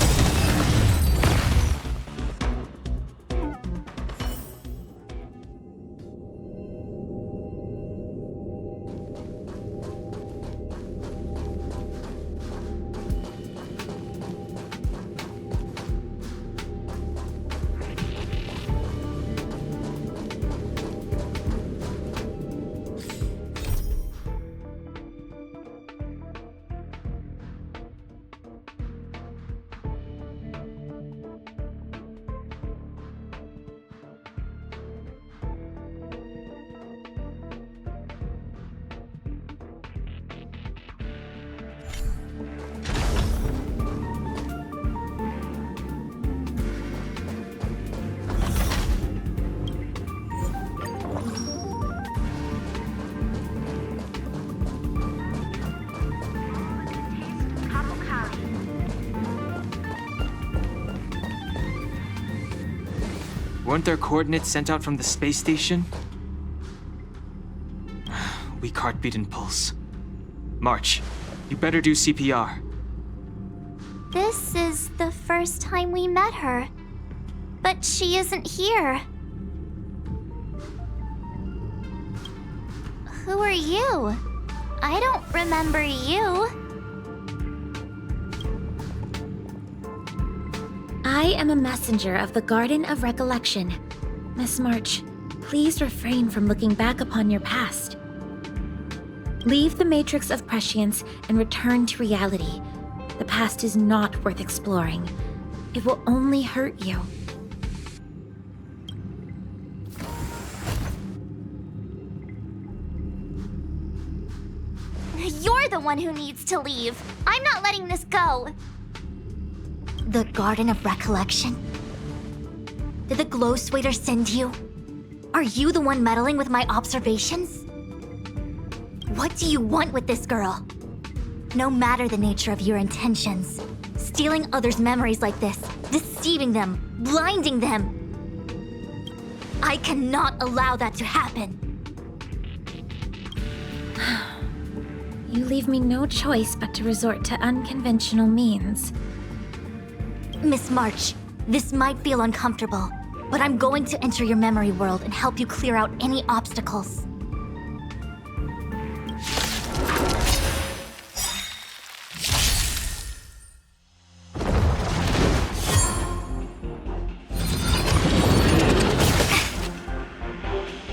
Weren't there coordinates sent out from the space station? Weak heartbeat and pulse. March, you better do CPR. This is the first time we met her. But she isn't here. Who are you? I don't remember you. I am a messenger of the Garden of Recollection. Miss March, please refrain from looking back upon your past. Leave the matrix of prescience and return to reality. The past is not worth exploring. It will only hurt you. You're the one who needs to leave. I'm not letting this go. The Garden of Recollection? Did the Glow Swader send you? Are you the one meddling with my observations? What do you want with this girl? No matter the nature of your intentions, stealing others' memories like this, deceiving them, blinding them, I cannot allow that to happen. You leave me no choice but to resort to unconventional means. Miss March, this might feel uncomfortable, but I'm going to enter your memory world and help you clear out any obstacles.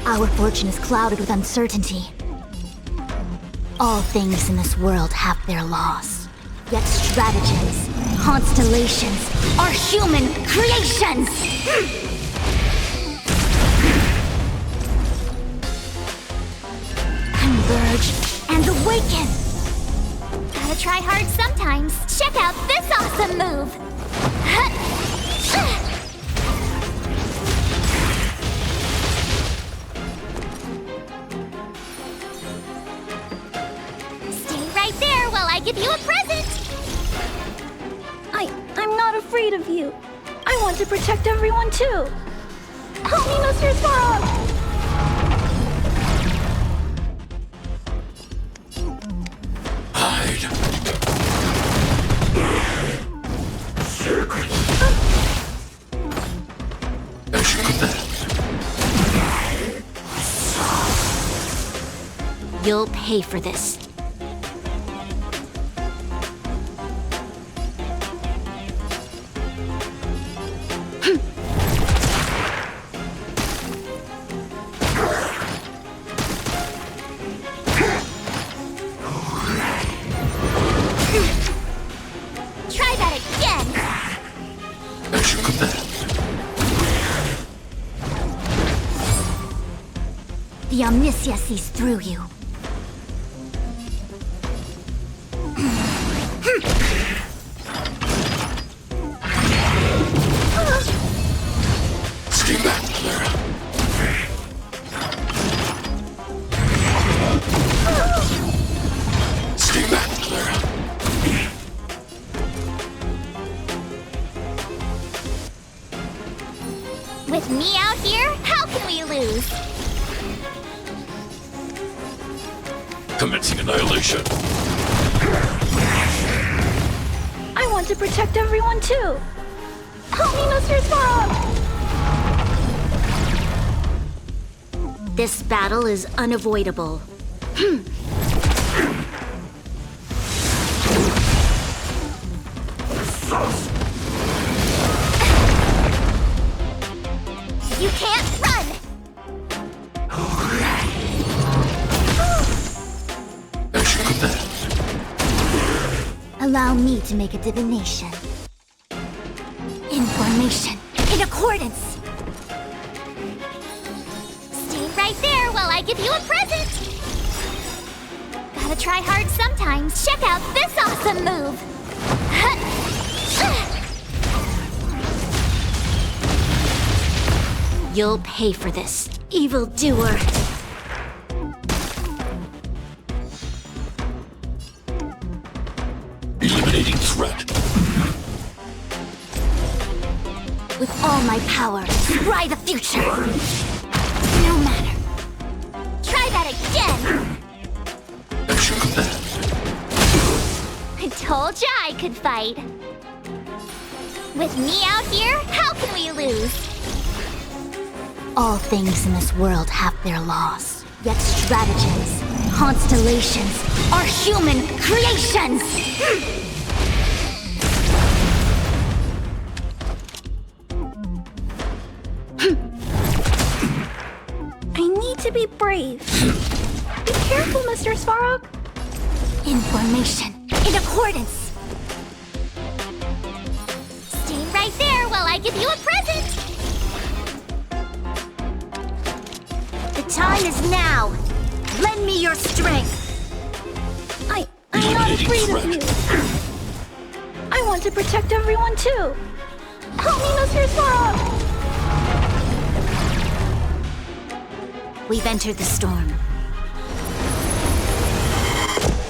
Our fortune is clouded with uncertainty. All things in this world have their laws. Yet stratagems, constellations are human creations! Converge and awaken! Gotta try hard sometimes. Check out this awesome move! Stay right there while I give you a present! I'm not afraid of you. I want to protect everyone too. Help me, Mr. Svarog! Hide. As you command. You'll pay for this. Try that again! As you command. The Omniscia sees through you. Stay back, Clara. Stay back, Clara. Commencing annihilation. I want to protect everyone too. Help me, Mr. Svarog! This battle is unavoidable. You can't run! As you command. Allow me to make a divination. Information in accordance. Stay right there while I give you a present! Gotta try hard sometimes. Check out this awesome move! You'll pay for this, evildoer. Eliminating threat. With all my power, try the future. No matter. Try that again! As you command. I told ya I could fight. With me out here, how can we lose? All things in this world have their laws. Yet stratagems, constellations are human creations! I need to be brave. Be careful, Mr. Svarog. Information in accordance. Stay right there while I give you a present! The time is now. Lend me your strength. I'm not afraid of you. I want to protect everyone too. Help me, Mr. Svarog. We've entered the storm.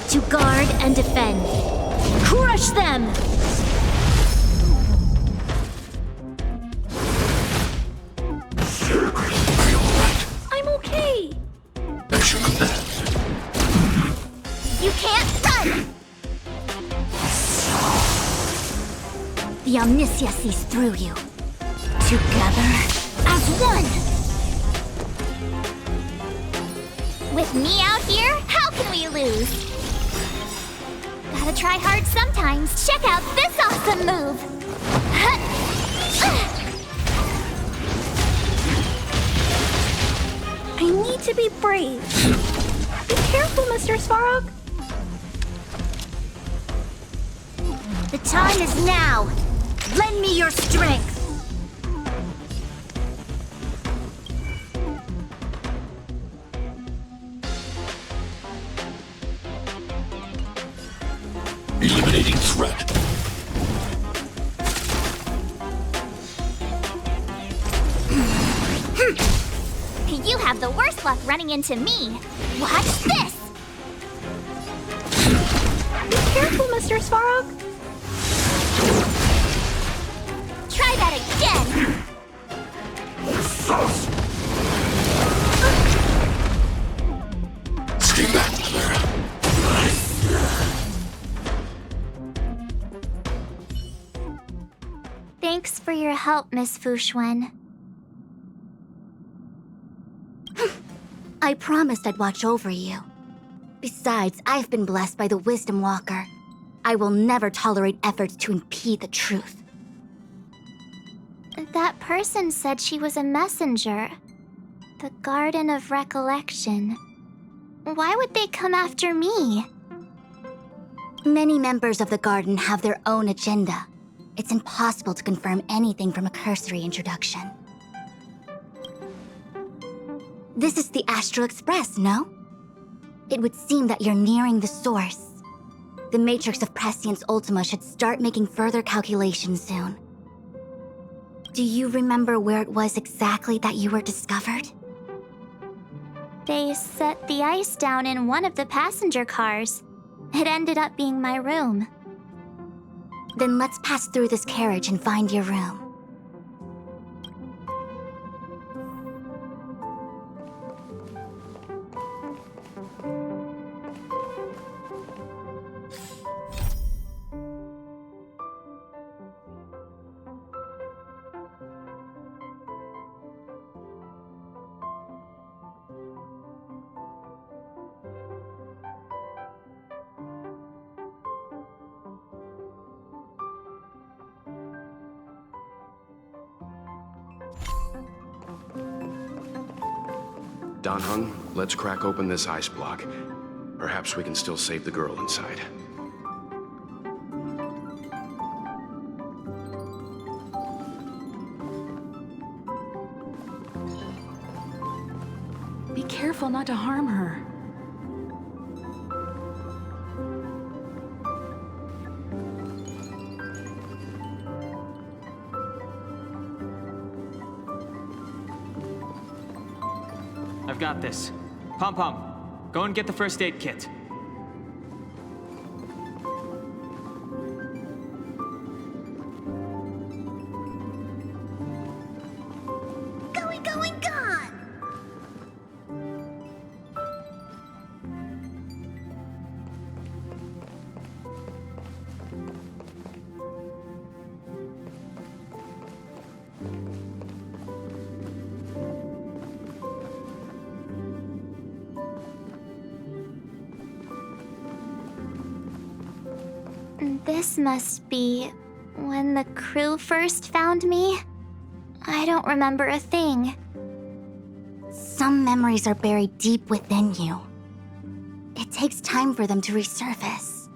To guard and defend. Crush them! I'm okay. As you command. You can't run! The Omniscia sees through you. Together as one! With me out here, how can we lose? Gotta try hard sometimes. Check out this awesome move! I need to be brave. Be careful, Mr. Svarog. The time is now. Lend me your strength. Eliminating threat. You have the worst luck running into me. Watch this! Be careful, Mr. Svarog. Try that again! Stay back, Clara. Thanks for your help, Miss Fushuen. I promised I'd watch over you. Besides, I've been blessed by the Wisdom Walker. I will never tolerate efforts to impede the truth. That person said she was a messenger. The Garden of Recollection. Why would they come after me? Many members of the Garden have their own agenda. It's impossible to confirm anything from a cursory introduction. This is the Astral Express, no? It would seem that you're nearing the source. The Matrix of Prescience Ultima should start making further calculations soon. Do you remember where it was exactly that you were discovered? They set the ice down in one of the passenger cars. It ended up being my room. Then let's pass through this carriage and find your room. Danheng, let's crack open this ice block. Perhaps we can still save the girl inside. Be careful not to harm her. I've got this. Pom-Pom, go and get the first aid kit. Going, gone! This must be when the crew first found me. I don't remember a thing. Some memories are buried deep within you. It takes time for them to resurface.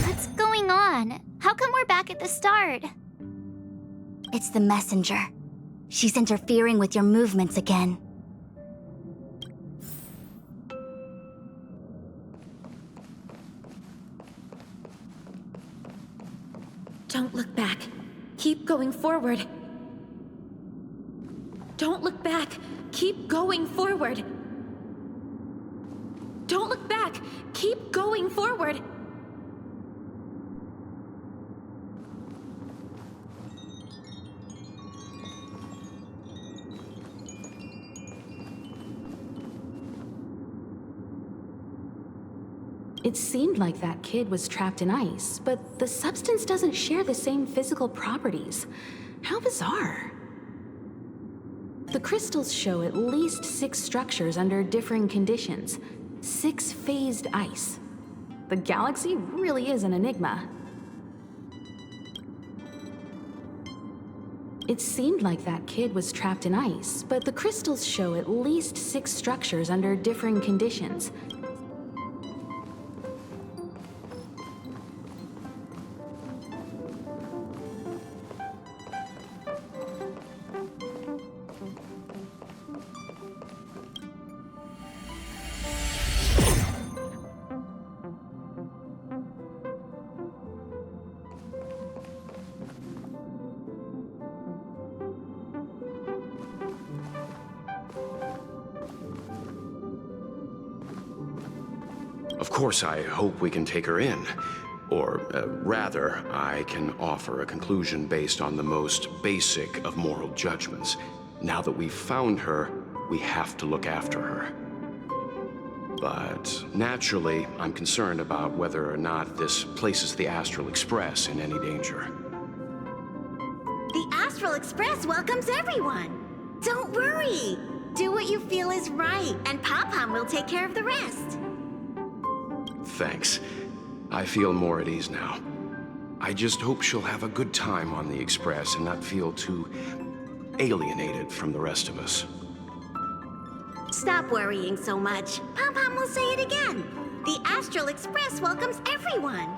What's going on? How come we're back at the start? It's the messenger. She's interfering with your movements again. Don't look back. Keep going forward. Don't look back. Keep going forward. Don't look back. Keep going forward. It seemed like that kid was trapped in ice, but the substance doesn't share the same physical properties. How bizarre. The crystals show at least 6 structures under differing conditions. 6 phased ice. The galaxy really is an enigma. It seemed like that kid was trapped in ice, but the crystals show at least 6 structures under differing conditions. Of course, I hope we can take her in. Or, rather, I can offer a conclusion based on the most basic of moral judgments. Now that we've found her, we have to look after her. But naturally, I'm concerned about whether or not this places the Astral Express in any danger. The Astral Express welcomes everyone. Don't worry. Do what you feel is right, and Pom-Pom will take care of the rest. Thanks. I feel more at ease now. I just hope she'll have a good time on the Express and not feel too alienated from the rest of us. Stop worrying so much. Pom-Pom will say it again. The Astral Express welcomes everyone.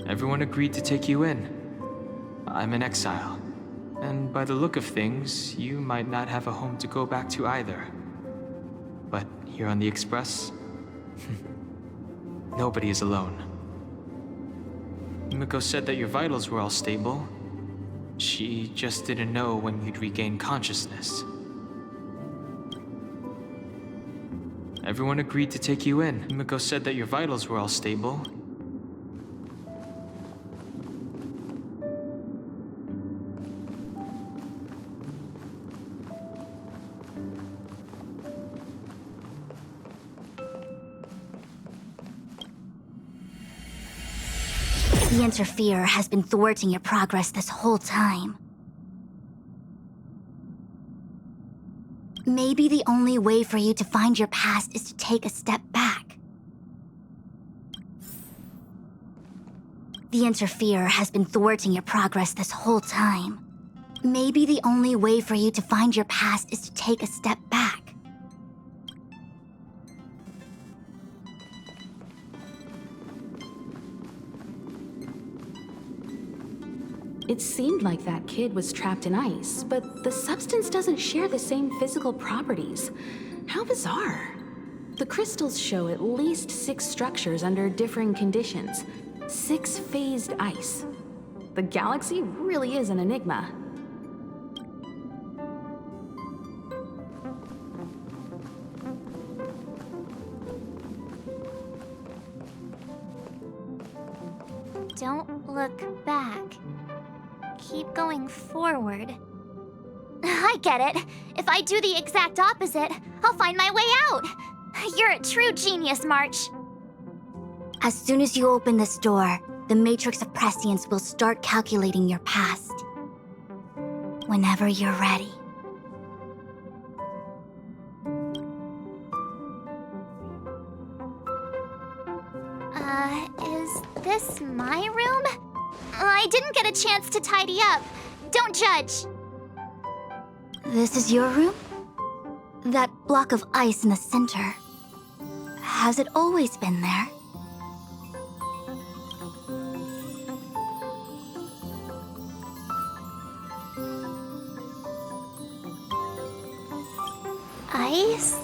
Everyone agreed to take you in. I'm in exile. And by the look of things, you might not have a home to go back to either. But here on the Express, nobody is alone. Himiko said that your vitals were all stable. She just didn't know when you'd regain consciousness. Everyone agreed to take you in. Himiko said that your vitals were all stable. The Interferer has been thwarting your progress this whole time. Maybe the only way for you to find your past is to take a step back. The Interferer has been thwarting your progress this whole time. Maybe the only way for you to find your past is to take a step back. It seemed like that kid was trapped in ice, but the substance doesn't share the same physical properties. How bizarre. The crystals show at least 6 structures under differing conditions. 6 phased ice. The galaxy really is an enigma. Don't look back. Keep going forward. I get it. If I do the exact opposite, I'll find my way out. You're a true genius, March. As soon as you open this door, the Matrix of Prescience will start calculating your past. Whenever you're ready. Is this my room? I didn't get a chance to tidy up. Don't judge. This is your room? That block of ice in the center. Has it always been there? Ice?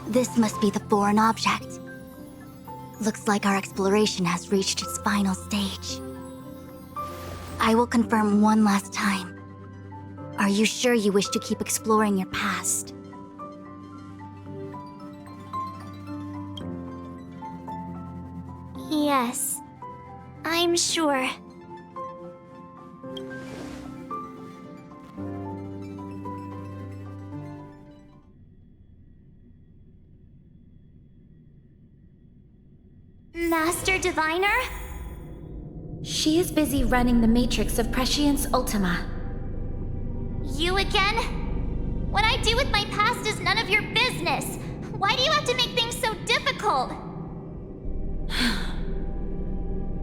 This must be the foreign object. Looks like our exploration has reached its final stage. I will confirm one last time. Are you sure you wish to keep exploring your past? Yes, I'm sure. Master Diviner? She is busy running the Matrix of Prescience Ultima. You again? What I do with my past is none of your business. Why do you have to make things so difficult?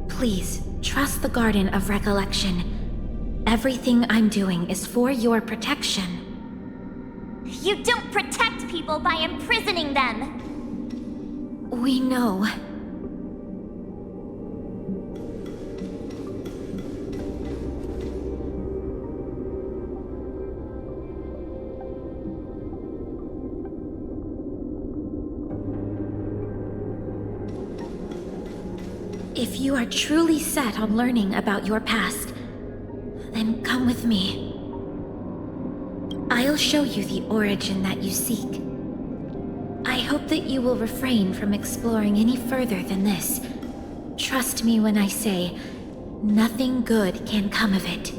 Please, trust the Garden of Recollection. Everything I'm doing is for your protection. You don't protect people by imprisoning them. We know. If you are truly set on learning about your past, then come with me. I'll show you the origin that you seek. I hope that you will refrain from exploring any further than this. Trust me when I say, nothing good can come of it.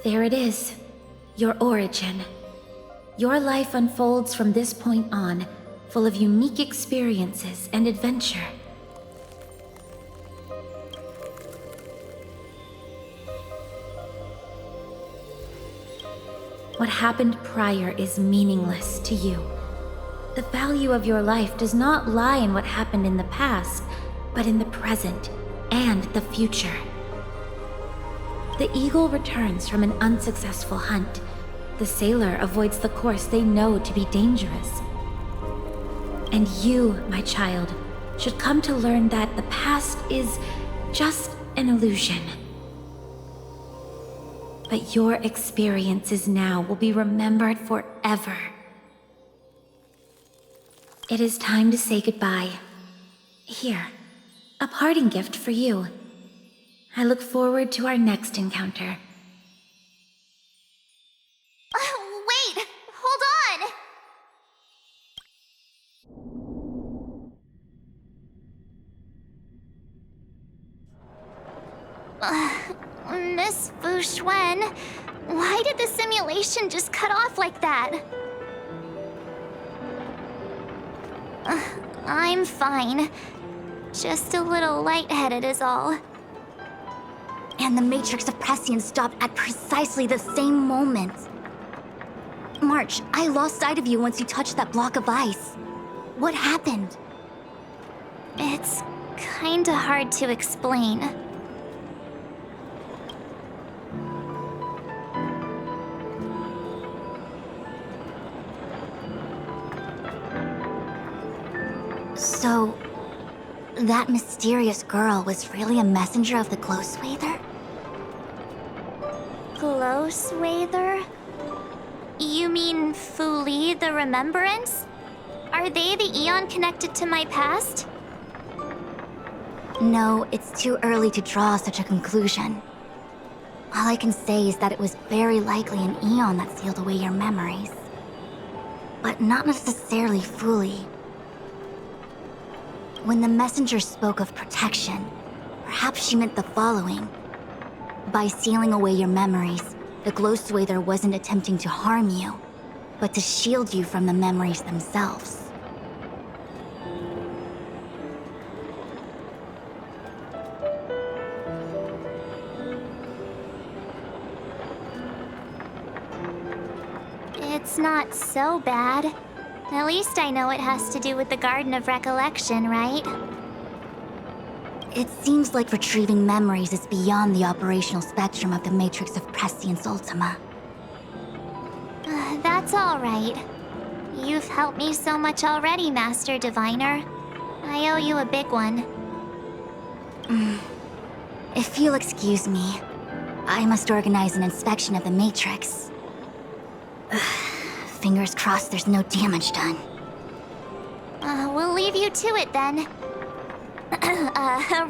There it is, your origin. Your life unfolds from this point on, full of unique experiences and adventure. What happened prior is meaningless to you. The value of your life does not lie in what happened in the past, but in the present and the future. The eagle returns from an unsuccessful hunt. The sailor avoids the course they know to be dangerous. And you, my child, should come to learn that the past is just an illusion. But your experiences now will be remembered forever. It is time to say goodbye. Here, a parting gift for you. I look forward to our next encounter. Wait! Hold on! Miss Fu Xuan, why did the simulation just cut off like that? I'm fine. Just a little lightheaded is all. And the Matrix of Prescience stopped at precisely the same moment. March, I lost sight of you once you touched that block of ice. What happened? It's kinda hard to explain. So, that mysterious girl was really a messenger of the Glow Swather? Glow Swather? You mean Fu Li, the Remembrance? Are they the Eon connected to my past? No, it's too early to draw such a conclusion. All I can say is that it was very likely an Eon that sealed away your memories. But not necessarily Fu Li. When the messenger spoke of protection, perhaps she meant the following. By sealing away your memories, the Glow Swather wasn't attempting to harm you, but to shield you from the memories themselves. It's not so bad. At least I know it has to do with the Garden of Recollection, right? It seems like retrieving memories is beyond the operational spectrum of the Matrix of Prescience Ultima. That's all right. You've helped me so much already, Master Diviner. I owe you a big one. If you'll excuse me, I must organize an inspection of the Matrix. Fingers crossed there's no damage done. We'll leave you to it then.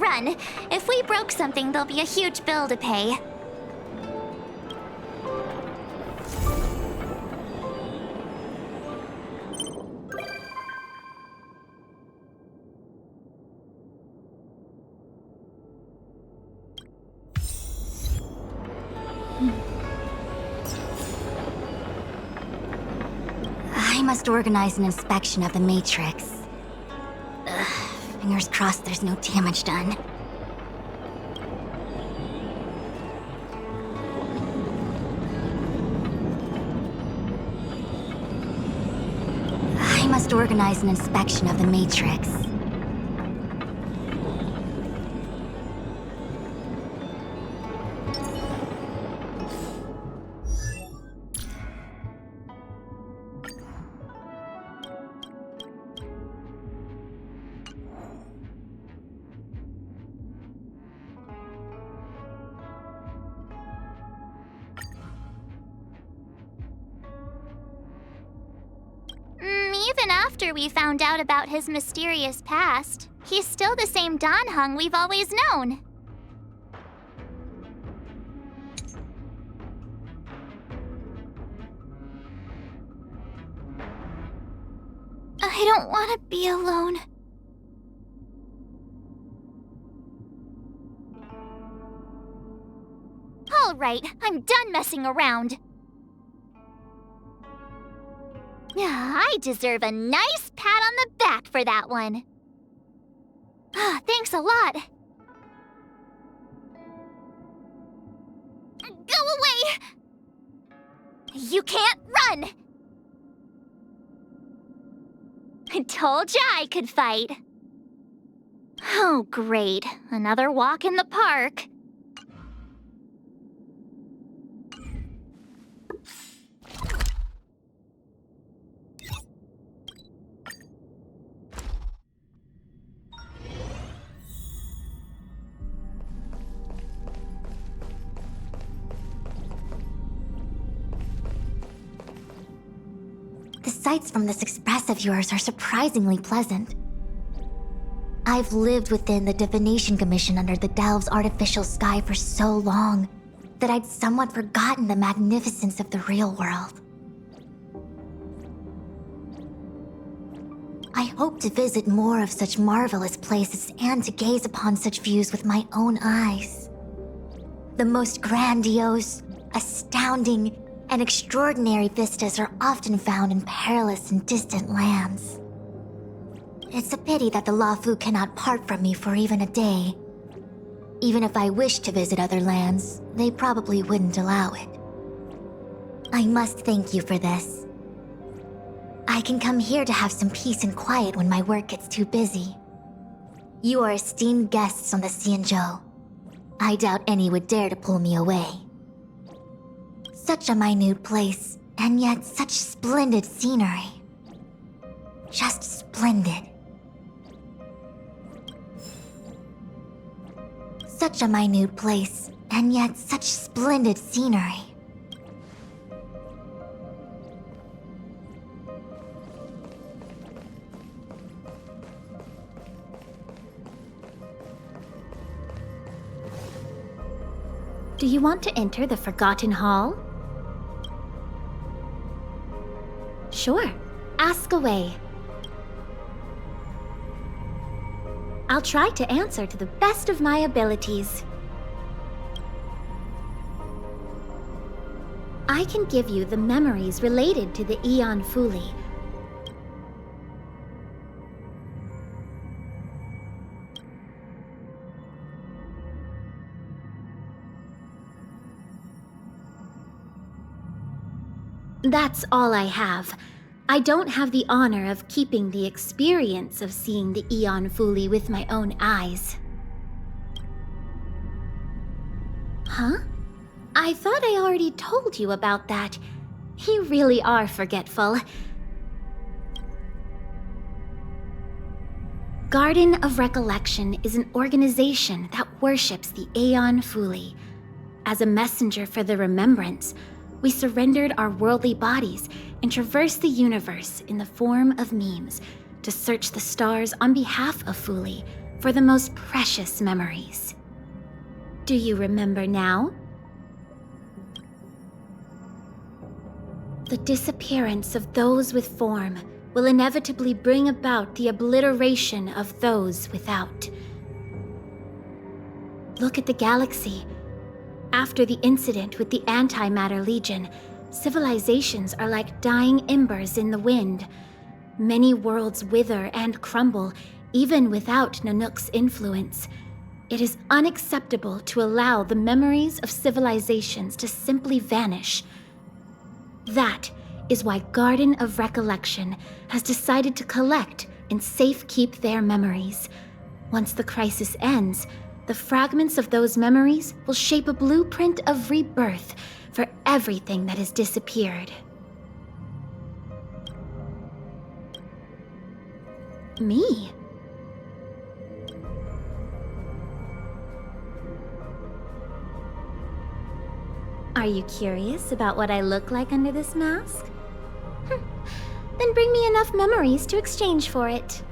Run. If we broke something, there'll be a huge bill to pay. I must organize an inspection of the Matrix. Fingers crossed there's no damage done. I must organize an inspection of the Matrix. Even after we found out about his mysterious past, he's still the same Dan Heng we've always known. I don't want to be alone. All right, I'm done messing around. I deserve a nice pat on the back for that one. Thanks a lot. Go away! You can't run! I told ya I could fight. Oh, great. Another walk in the park. sights from this express of yours are surprisingly pleasant. I've lived within the Divination Commission under the Delve's artificial sky for so long that I'd somewhat forgotten the magnificence of the real world. I hope to visit more of such marvelous places and to gaze upon such views with my own eyes. The most grandiose, astounding, and extraordinary vistas are often found in perilous and distant lands. It's a pity that the Lafu cannot part from me for even a day. Even if I wished to visit other lands, they probably wouldn't allow it. I must thank you for this. I can come here to have some peace and quiet when my work gets too busy. You are esteemed guests on the Xianzhou. I doubt any would dare to pull me away. Such a minute place, and yet such splendid scenery. Just splendid. Such a minute place, and yet such splendid scenery. Do you want to enter the Forgotten Hall? Sure. Ask away. I'll try to answer to the best of my abilities. I can give you the memories related to the Aeon Fuli. That's all I have. I don't have the honor of keeping the experience of seeing the Aeon Fuli with my own eyes. Huh? I thought I already told you about that. You really are forgetful. Garden of Recollection is an organization that worships the Aeon Fuli. As a messenger for the remembrance, we surrendered our worldly bodies and traversed the universe in the form of memes to search the stars on behalf of Fuli for the most precious memories. Do you remember now? The disappearance of those with form will inevitably bring about the obliteration of those without. Look at the galaxy. After the incident with the Antimatter Legion, civilizations are like dying embers in the wind. Many worlds wither and crumble, even without Nanook's influence. It is unacceptable to allow the memories of civilizations to simply vanish. That is why Garden of Recollection has decided to collect and safekeep their memories. Once the crisis ends, the fragments of those memories will shape a blueprint of rebirth for everything that has disappeared. Me? Are you curious about what I look like under this mask? Then bring me enough memories to exchange for it.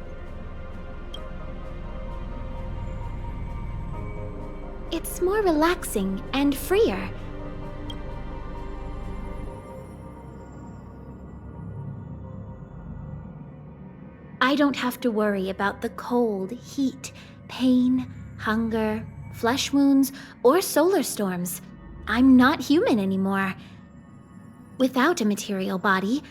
It's more relaxing and freer. I don't have to worry about the cold, heat, pain, hunger, flesh wounds, or solar storms. I'm not human anymore. Without a material body,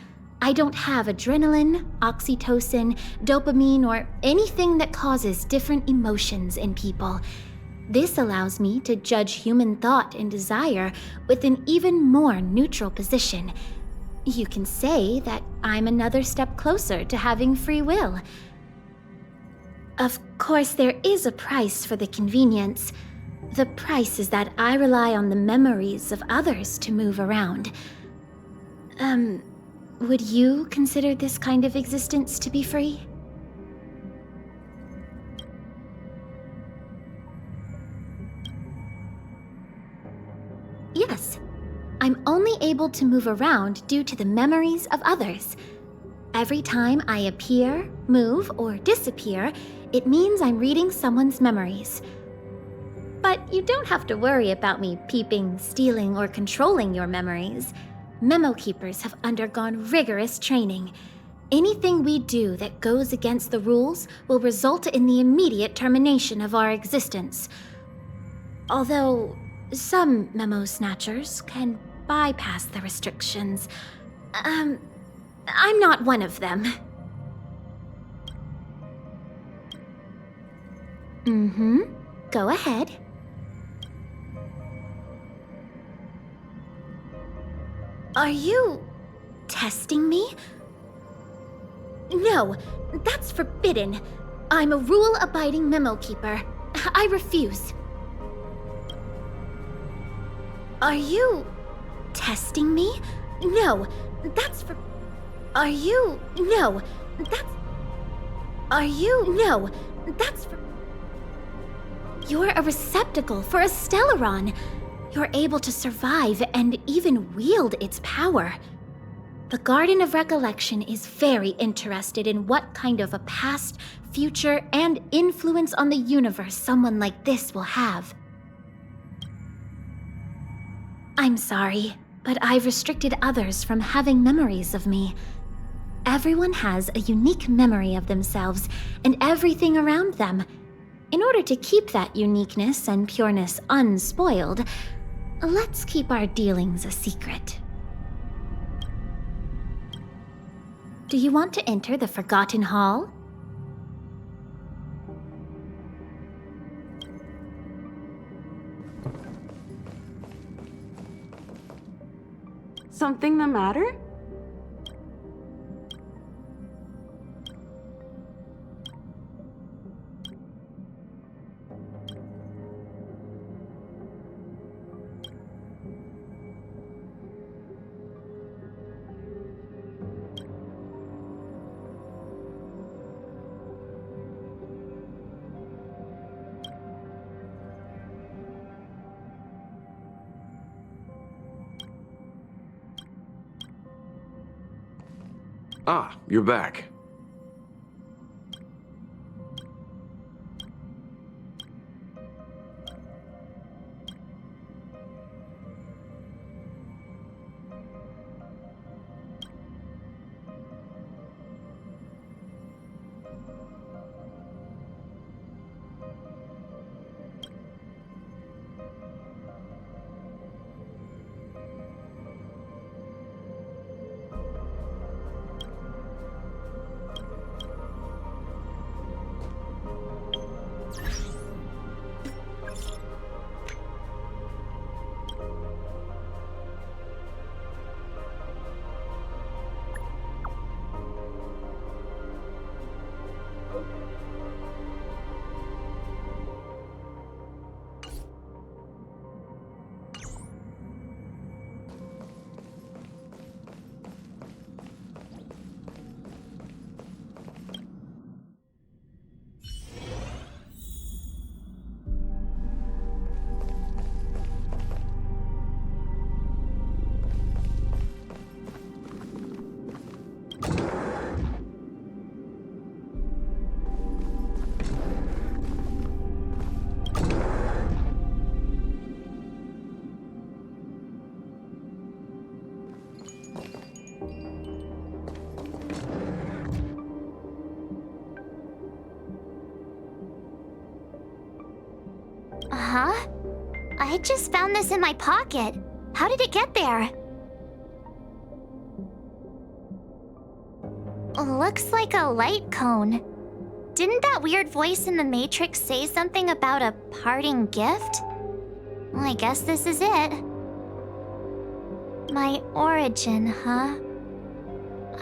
I don't have adrenaline, oxytocin, dopamine, or anything that causes different emotions in people. This allows me to judge human thought and desire with an even more neutral position. You can say that I'm another step closer to having free will. Of course, there is a price for the convenience. The price is that I rely on the memories of others to move around. Would you consider this kind of existence to be free? Yes. I'm only able to move around due to the memories of others. Every time I appear, move, or disappear, it means I'm reading someone's memories. But you don't have to worry about me peeping, stealing, or controlling your memories. Memo keepers have undergone rigorous training. Anything we do that goes against the rules will result in the immediate termination of our existence. Although some memo snatchers can bypass the restrictions. I'm not one of them. Go ahead. Are you testing me? No, that's forbidden. I'm a rule-abiding memo keeper. I refuse. Are you testing me? No, that's for... Are you... No, that's... Are you... No, that's for... You're a receptacle for a Stellaron. You're able to survive and even wield its power. The Garden of Recollection is very interested in what kind of a past, future, and influence on the universe someone like this will have. I'm sorry, but I've restricted others from having memories of me. Everyone has a unique memory of themselves and everything around them. In order to keep that uniqueness and pureness unspoiled, let's keep our dealings a secret. Do you want to enter the Forgotten Hall? Something the matter? Ah, you're back. Huh? I just found this in my pocket. How did it get there? Looks like a light cone. Didn't that weird voice in the Matrix say something about a parting gift? Well, I guess this is it. My origin, huh?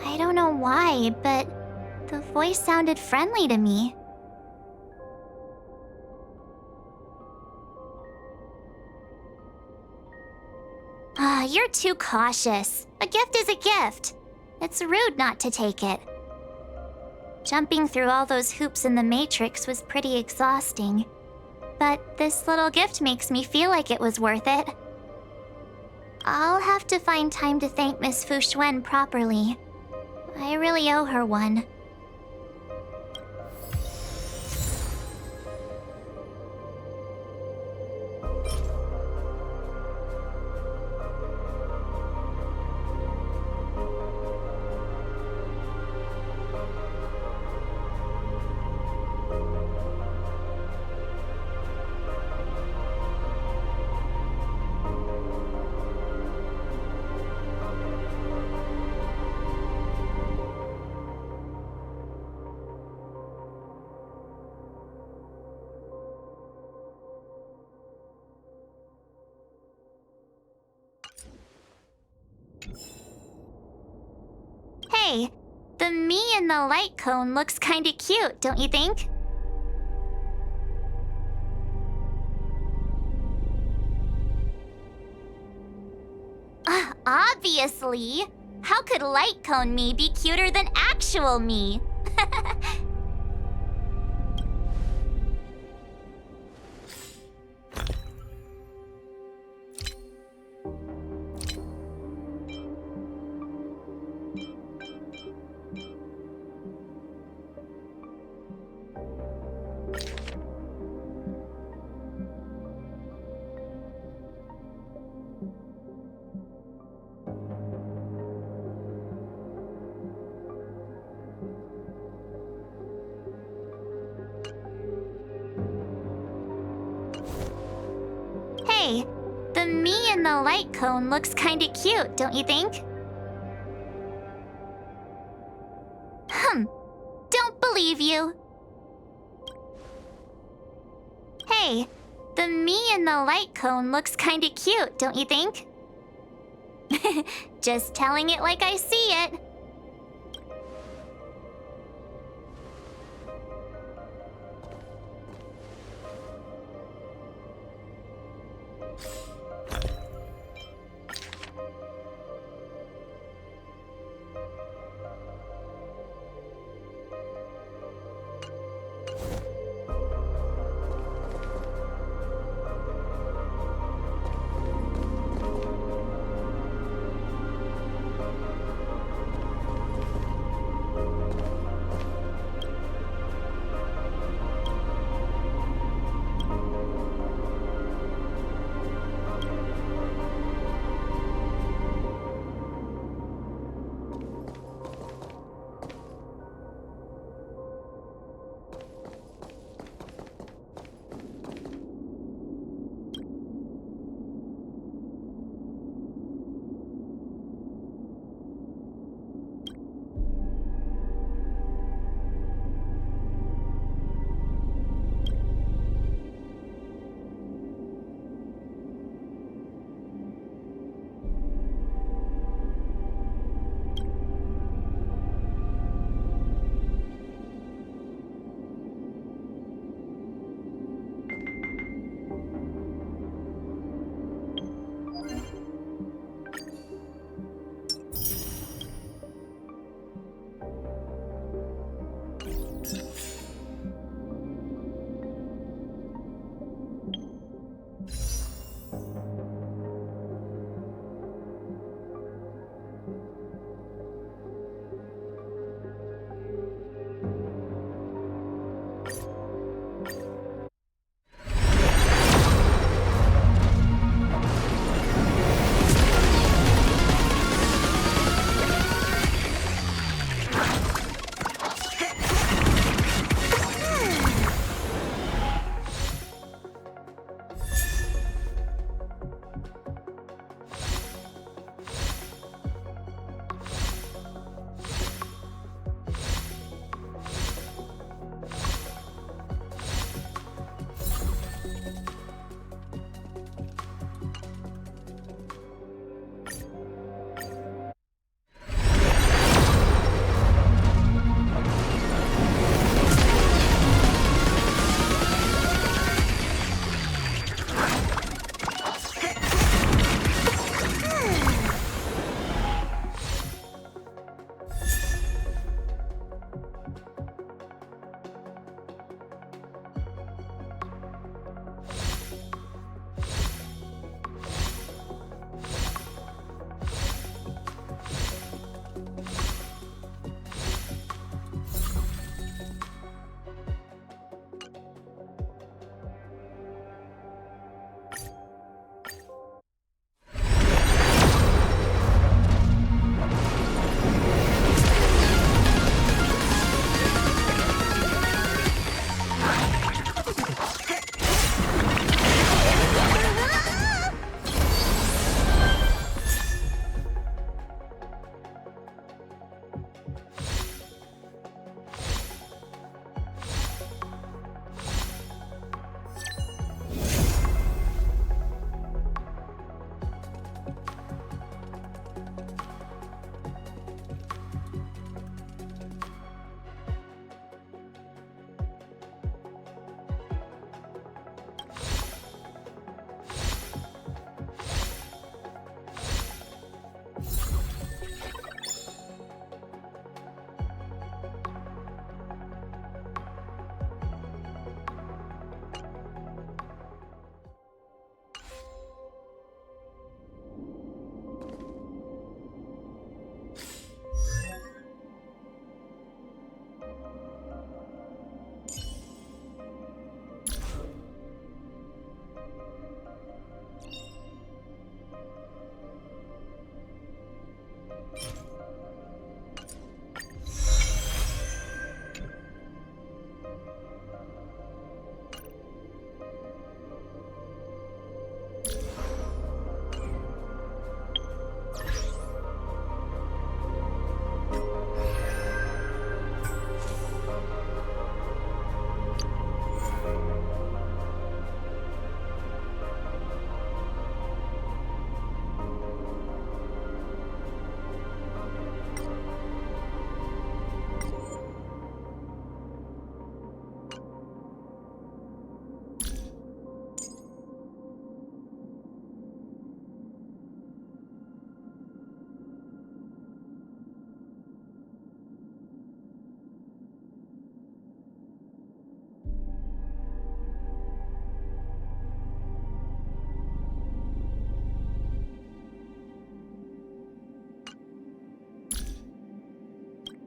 I don't know why, but the voice sounded friendly to me. You're too cautious. A gift is a gift. It's rude not to take it. Jumping through all those hoops in the Matrix was pretty exhausting. But this little gift makes me feel like it was worth it. I'll have to find time to thank Miss Fu Xuan properly. I really owe her one. Hey, the me in the light cone looks kinda cute, don't you think? Obviously! How could light cone me be cuter than actual me? Hey, the me in the light cone looks kinda cute, don't you think? Don't believe you. Hey, the me in the light cone looks kinda cute, don't you think? Just telling it like I see it.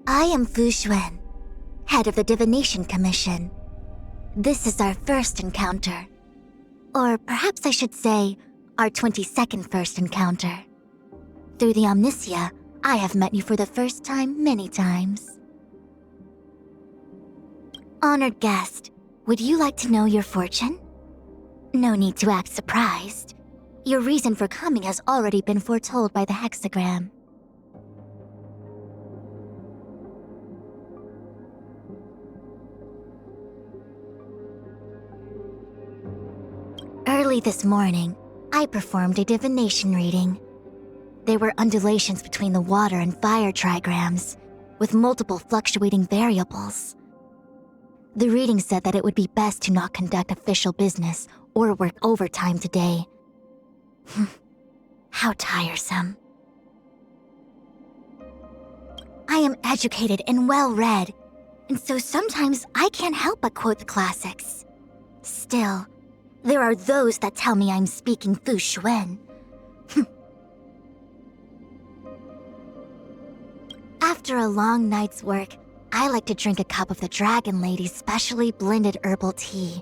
I am Fu Xuan, head of the Divination Commission. This is our first encounter. Or perhaps I should say, our 22nd first encounter. Through the Omnisia, I have met you for the first time many times. Honored guest, would you like to know your fortune? No need to act surprised. Your reason for coming has already been foretold by the hexagram. Early this morning, I performed a divination reading. There were undulations between the water and fire trigrams, with multiple fluctuating variables. The reading said that it would be best to not conduct official business or work overtime today. How tiresome. I am educated and well-read, and so sometimes I can't help but quote the classics. Still, there are those that tell me I'm speaking Fu Xuan. After a long night's work, I like to drink a cup of the Dragon Lady's specially blended herbal tea.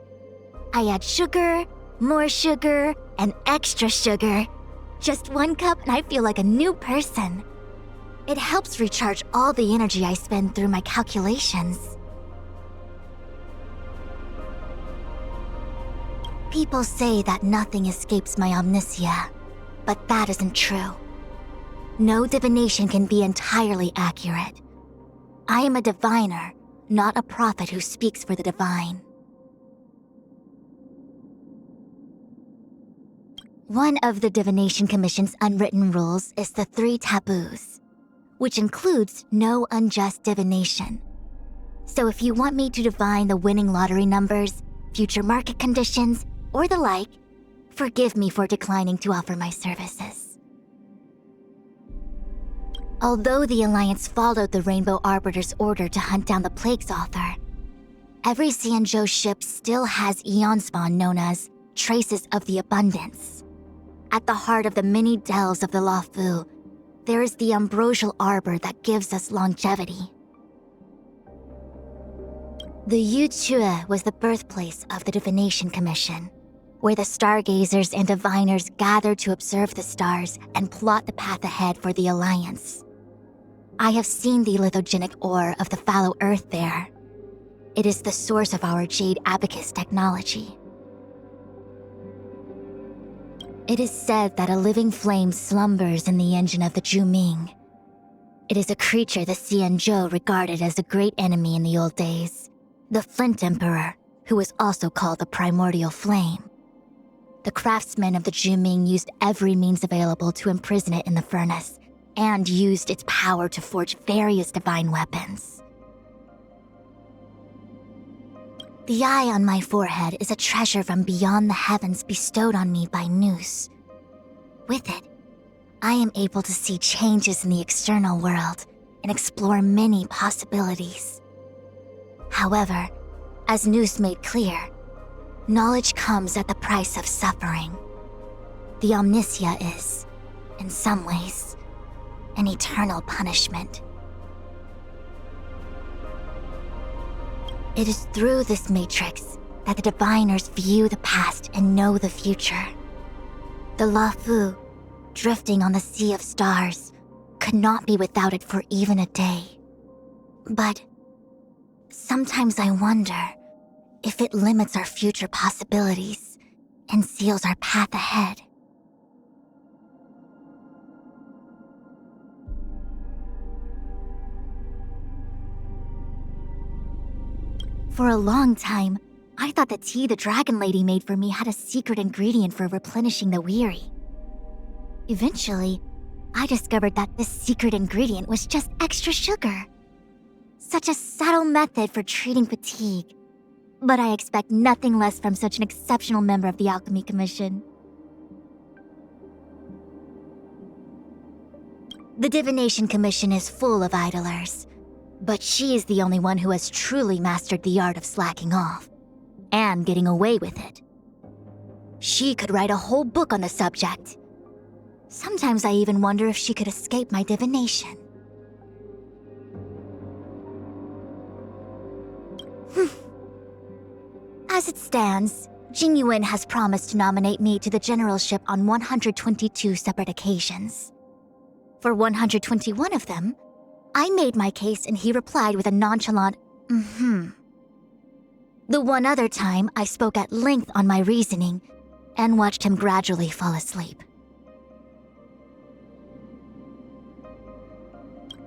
I add sugar, more sugar, and extra sugar. Just one cup and I feel like a new person. It helps recharge all the energy I spend through my calculations. People say that nothing escapes my omniscia, but that isn't true. No divination can be entirely accurate. I am a diviner, not a prophet who speaks for the divine. One of the Divination Commission's unwritten rules is the 3 taboos, which includes no unjust divination. So if you want me to divine the winning lottery numbers, future market conditions, or the like, forgive me for declining to offer my services. Although the Alliance followed the Rainbow Arbiter's order to hunt down the Plague's author, every Xianzhou ship still has eon spawn known as Traces of the Abundance. At the heart of the many delves of the Luofu, there is the ambrosial arbor that gives us longevity. The Yuchue was the birthplace of the Divination Commission, where the stargazers and diviners gathered to observe the stars and plot the path ahead for the Alliance. I have seen the lithogenic ore of the fallow earth there. It is the source of our Jade Abacus technology. It is said that a living flame slumbers in the engine of the Zhuming. It is a creature the Xianzhou regarded as a great enemy in the old days, the Flint Emperor, who was also called the Primordial Flame. The craftsmen of the Zhuming used every means available to imprison it in the furnace, and used its power to forge various divine weapons. The eye on my forehead is a treasure from beyond the heavens bestowed on me by Nous. With it, I am able to see changes in the external world and explore many possibilities. However, as Nous made clear, knowledge comes at the price of suffering. The Omniscia is, in some ways, an eternal punishment. It is through this matrix that the diviners view the past and know the future. The Luofu, drifting on the sea of stars, could not be without it for even a day. But sometimes I wonder if it limits our future possibilities and seals our path ahead. For a long time, I thought the tea the Dragon Lady made for me had a secret ingredient for replenishing the weary. Eventually, I discovered that this secret ingredient was just extra sugar. Such a subtle method for treating fatigue. But I expect nothing less from such an exceptional member of the Alchemy Commission. The Divination Commission is full of idlers, but she is the only one who has truly mastered the art of slacking off, and getting away with it. She could write a whole book on the subject. Sometimes I even wonder if she could escape my divination. As it stands, Jing Yuan has promised to nominate me to the generalship on 122 separate occasions. For 121 of them, I made my case and he replied with a nonchalant, The one other time, I spoke at length on my reasoning and watched him gradually fall asleep.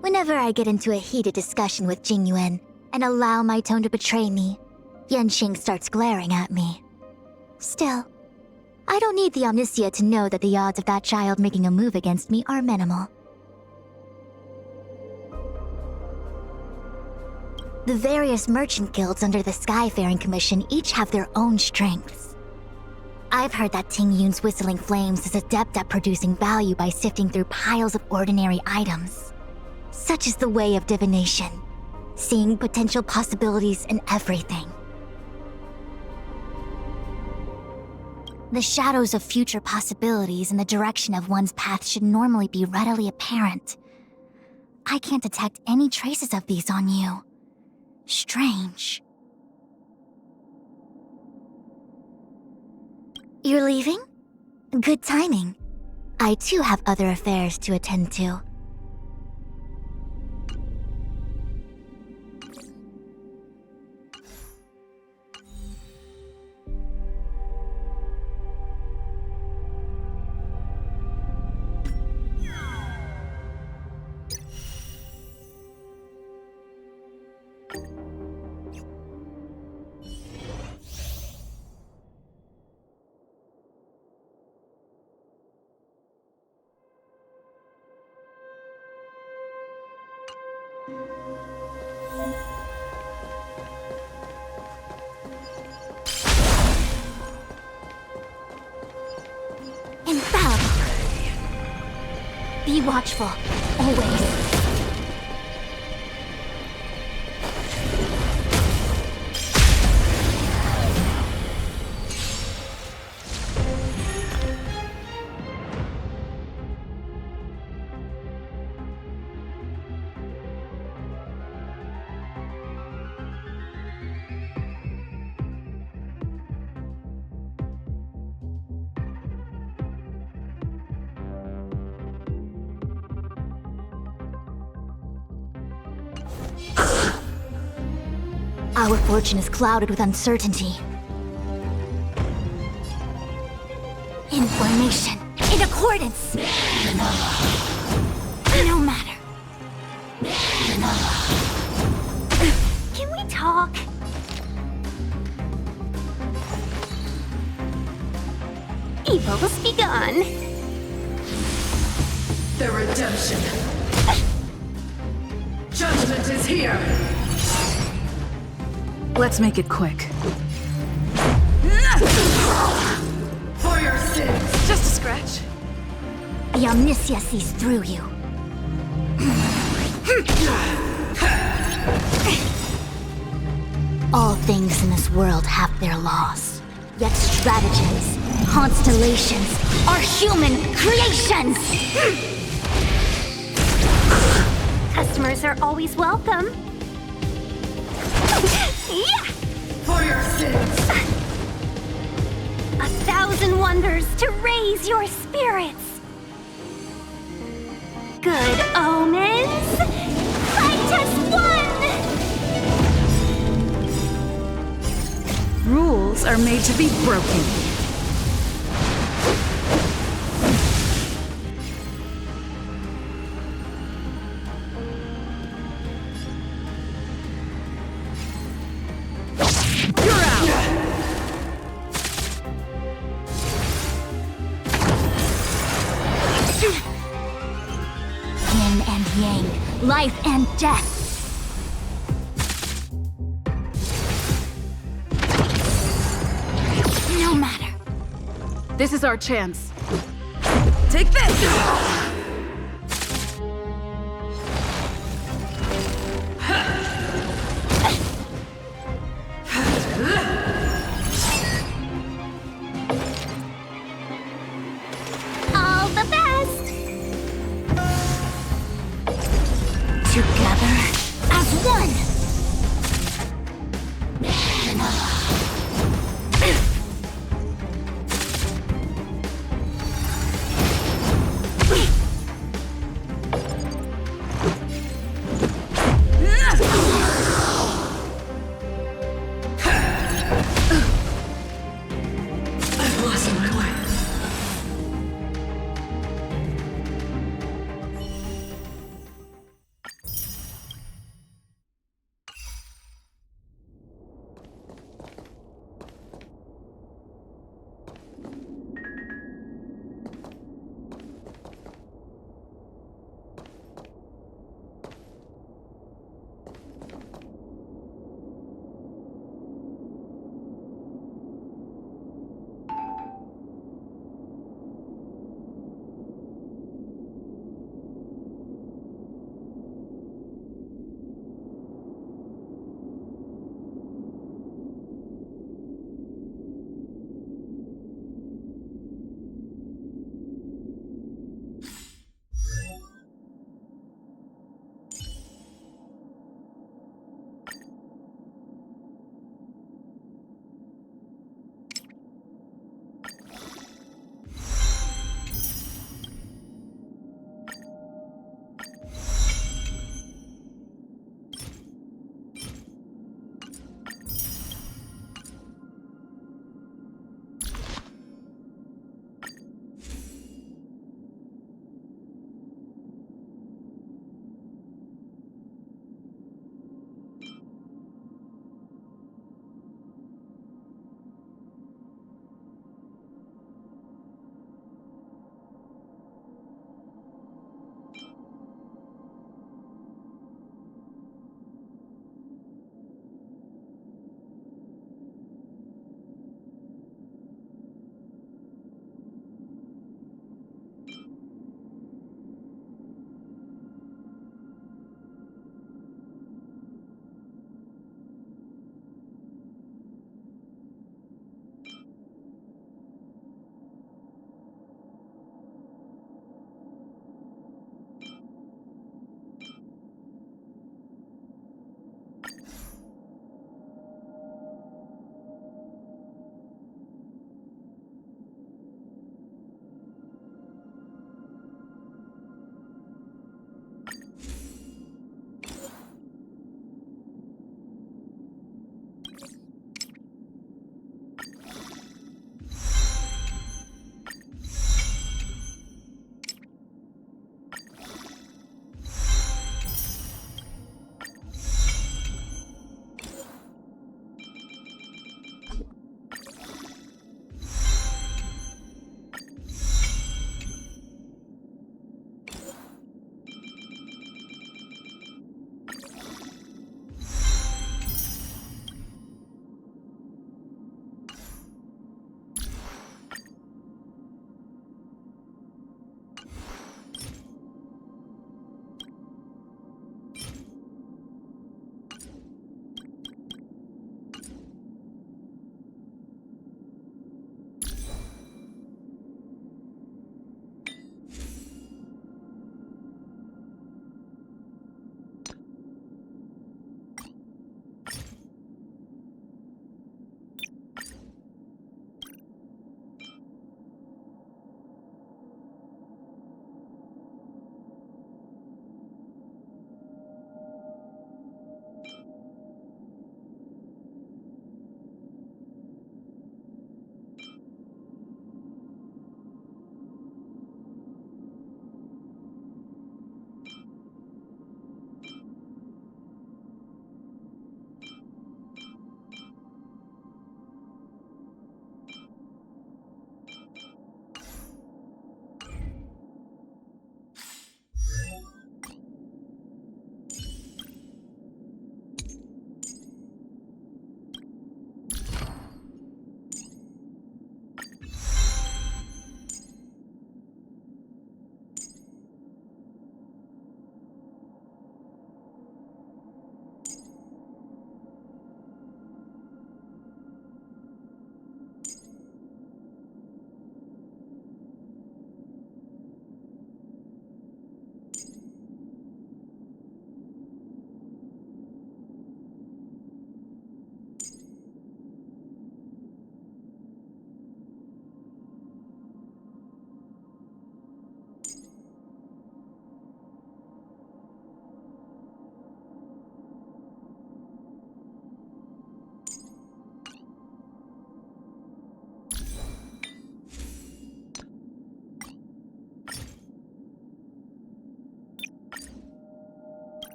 Whenever I get into a heated discussion with Jing Yuan and allow my tone to betray me, Yanqing starts glaring at me. Still, I don't need the omniscient to know that the odds of that child making a move against me are minimal. The various merchant guilds under the Skyfaring Commission each have their own strengths. I've heard that Ting Yun's Whistling Flames is adept at producing value by sifting through piles of ordinary items. Such is the way of divination, seeing potential possibilities in everything. The shadows of future possibilities in the direction of one's path should normally be readily apparent. I can't detect any traces of these on you. Strange. You're leaving? Good timing. I too have other affairs to attend to. Be watchful, always. Our fortune is clouded with uncertainty. Information in accordance. No matter. Can we talk? Evils begun. The redemption. Judgment is here. Let's make it quick. For your sins. Just a scratch. The omniscient sees through you. All things in this world have their laws. Yet stratagems, constellations, are human creations! Customers are always welcome. Yeah! For your sins! 1,000 wonders to raise your spirits! Good omens! Fight us one! Rules are made to be broken. Yin and yang, life and death. No matter. This is our chance. Take this! All the best! Together as one. I've lost my way.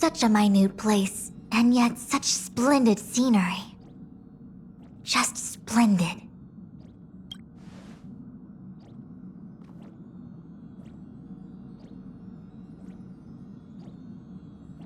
Such a minute place, and yet such splendid scenery. Just splendid.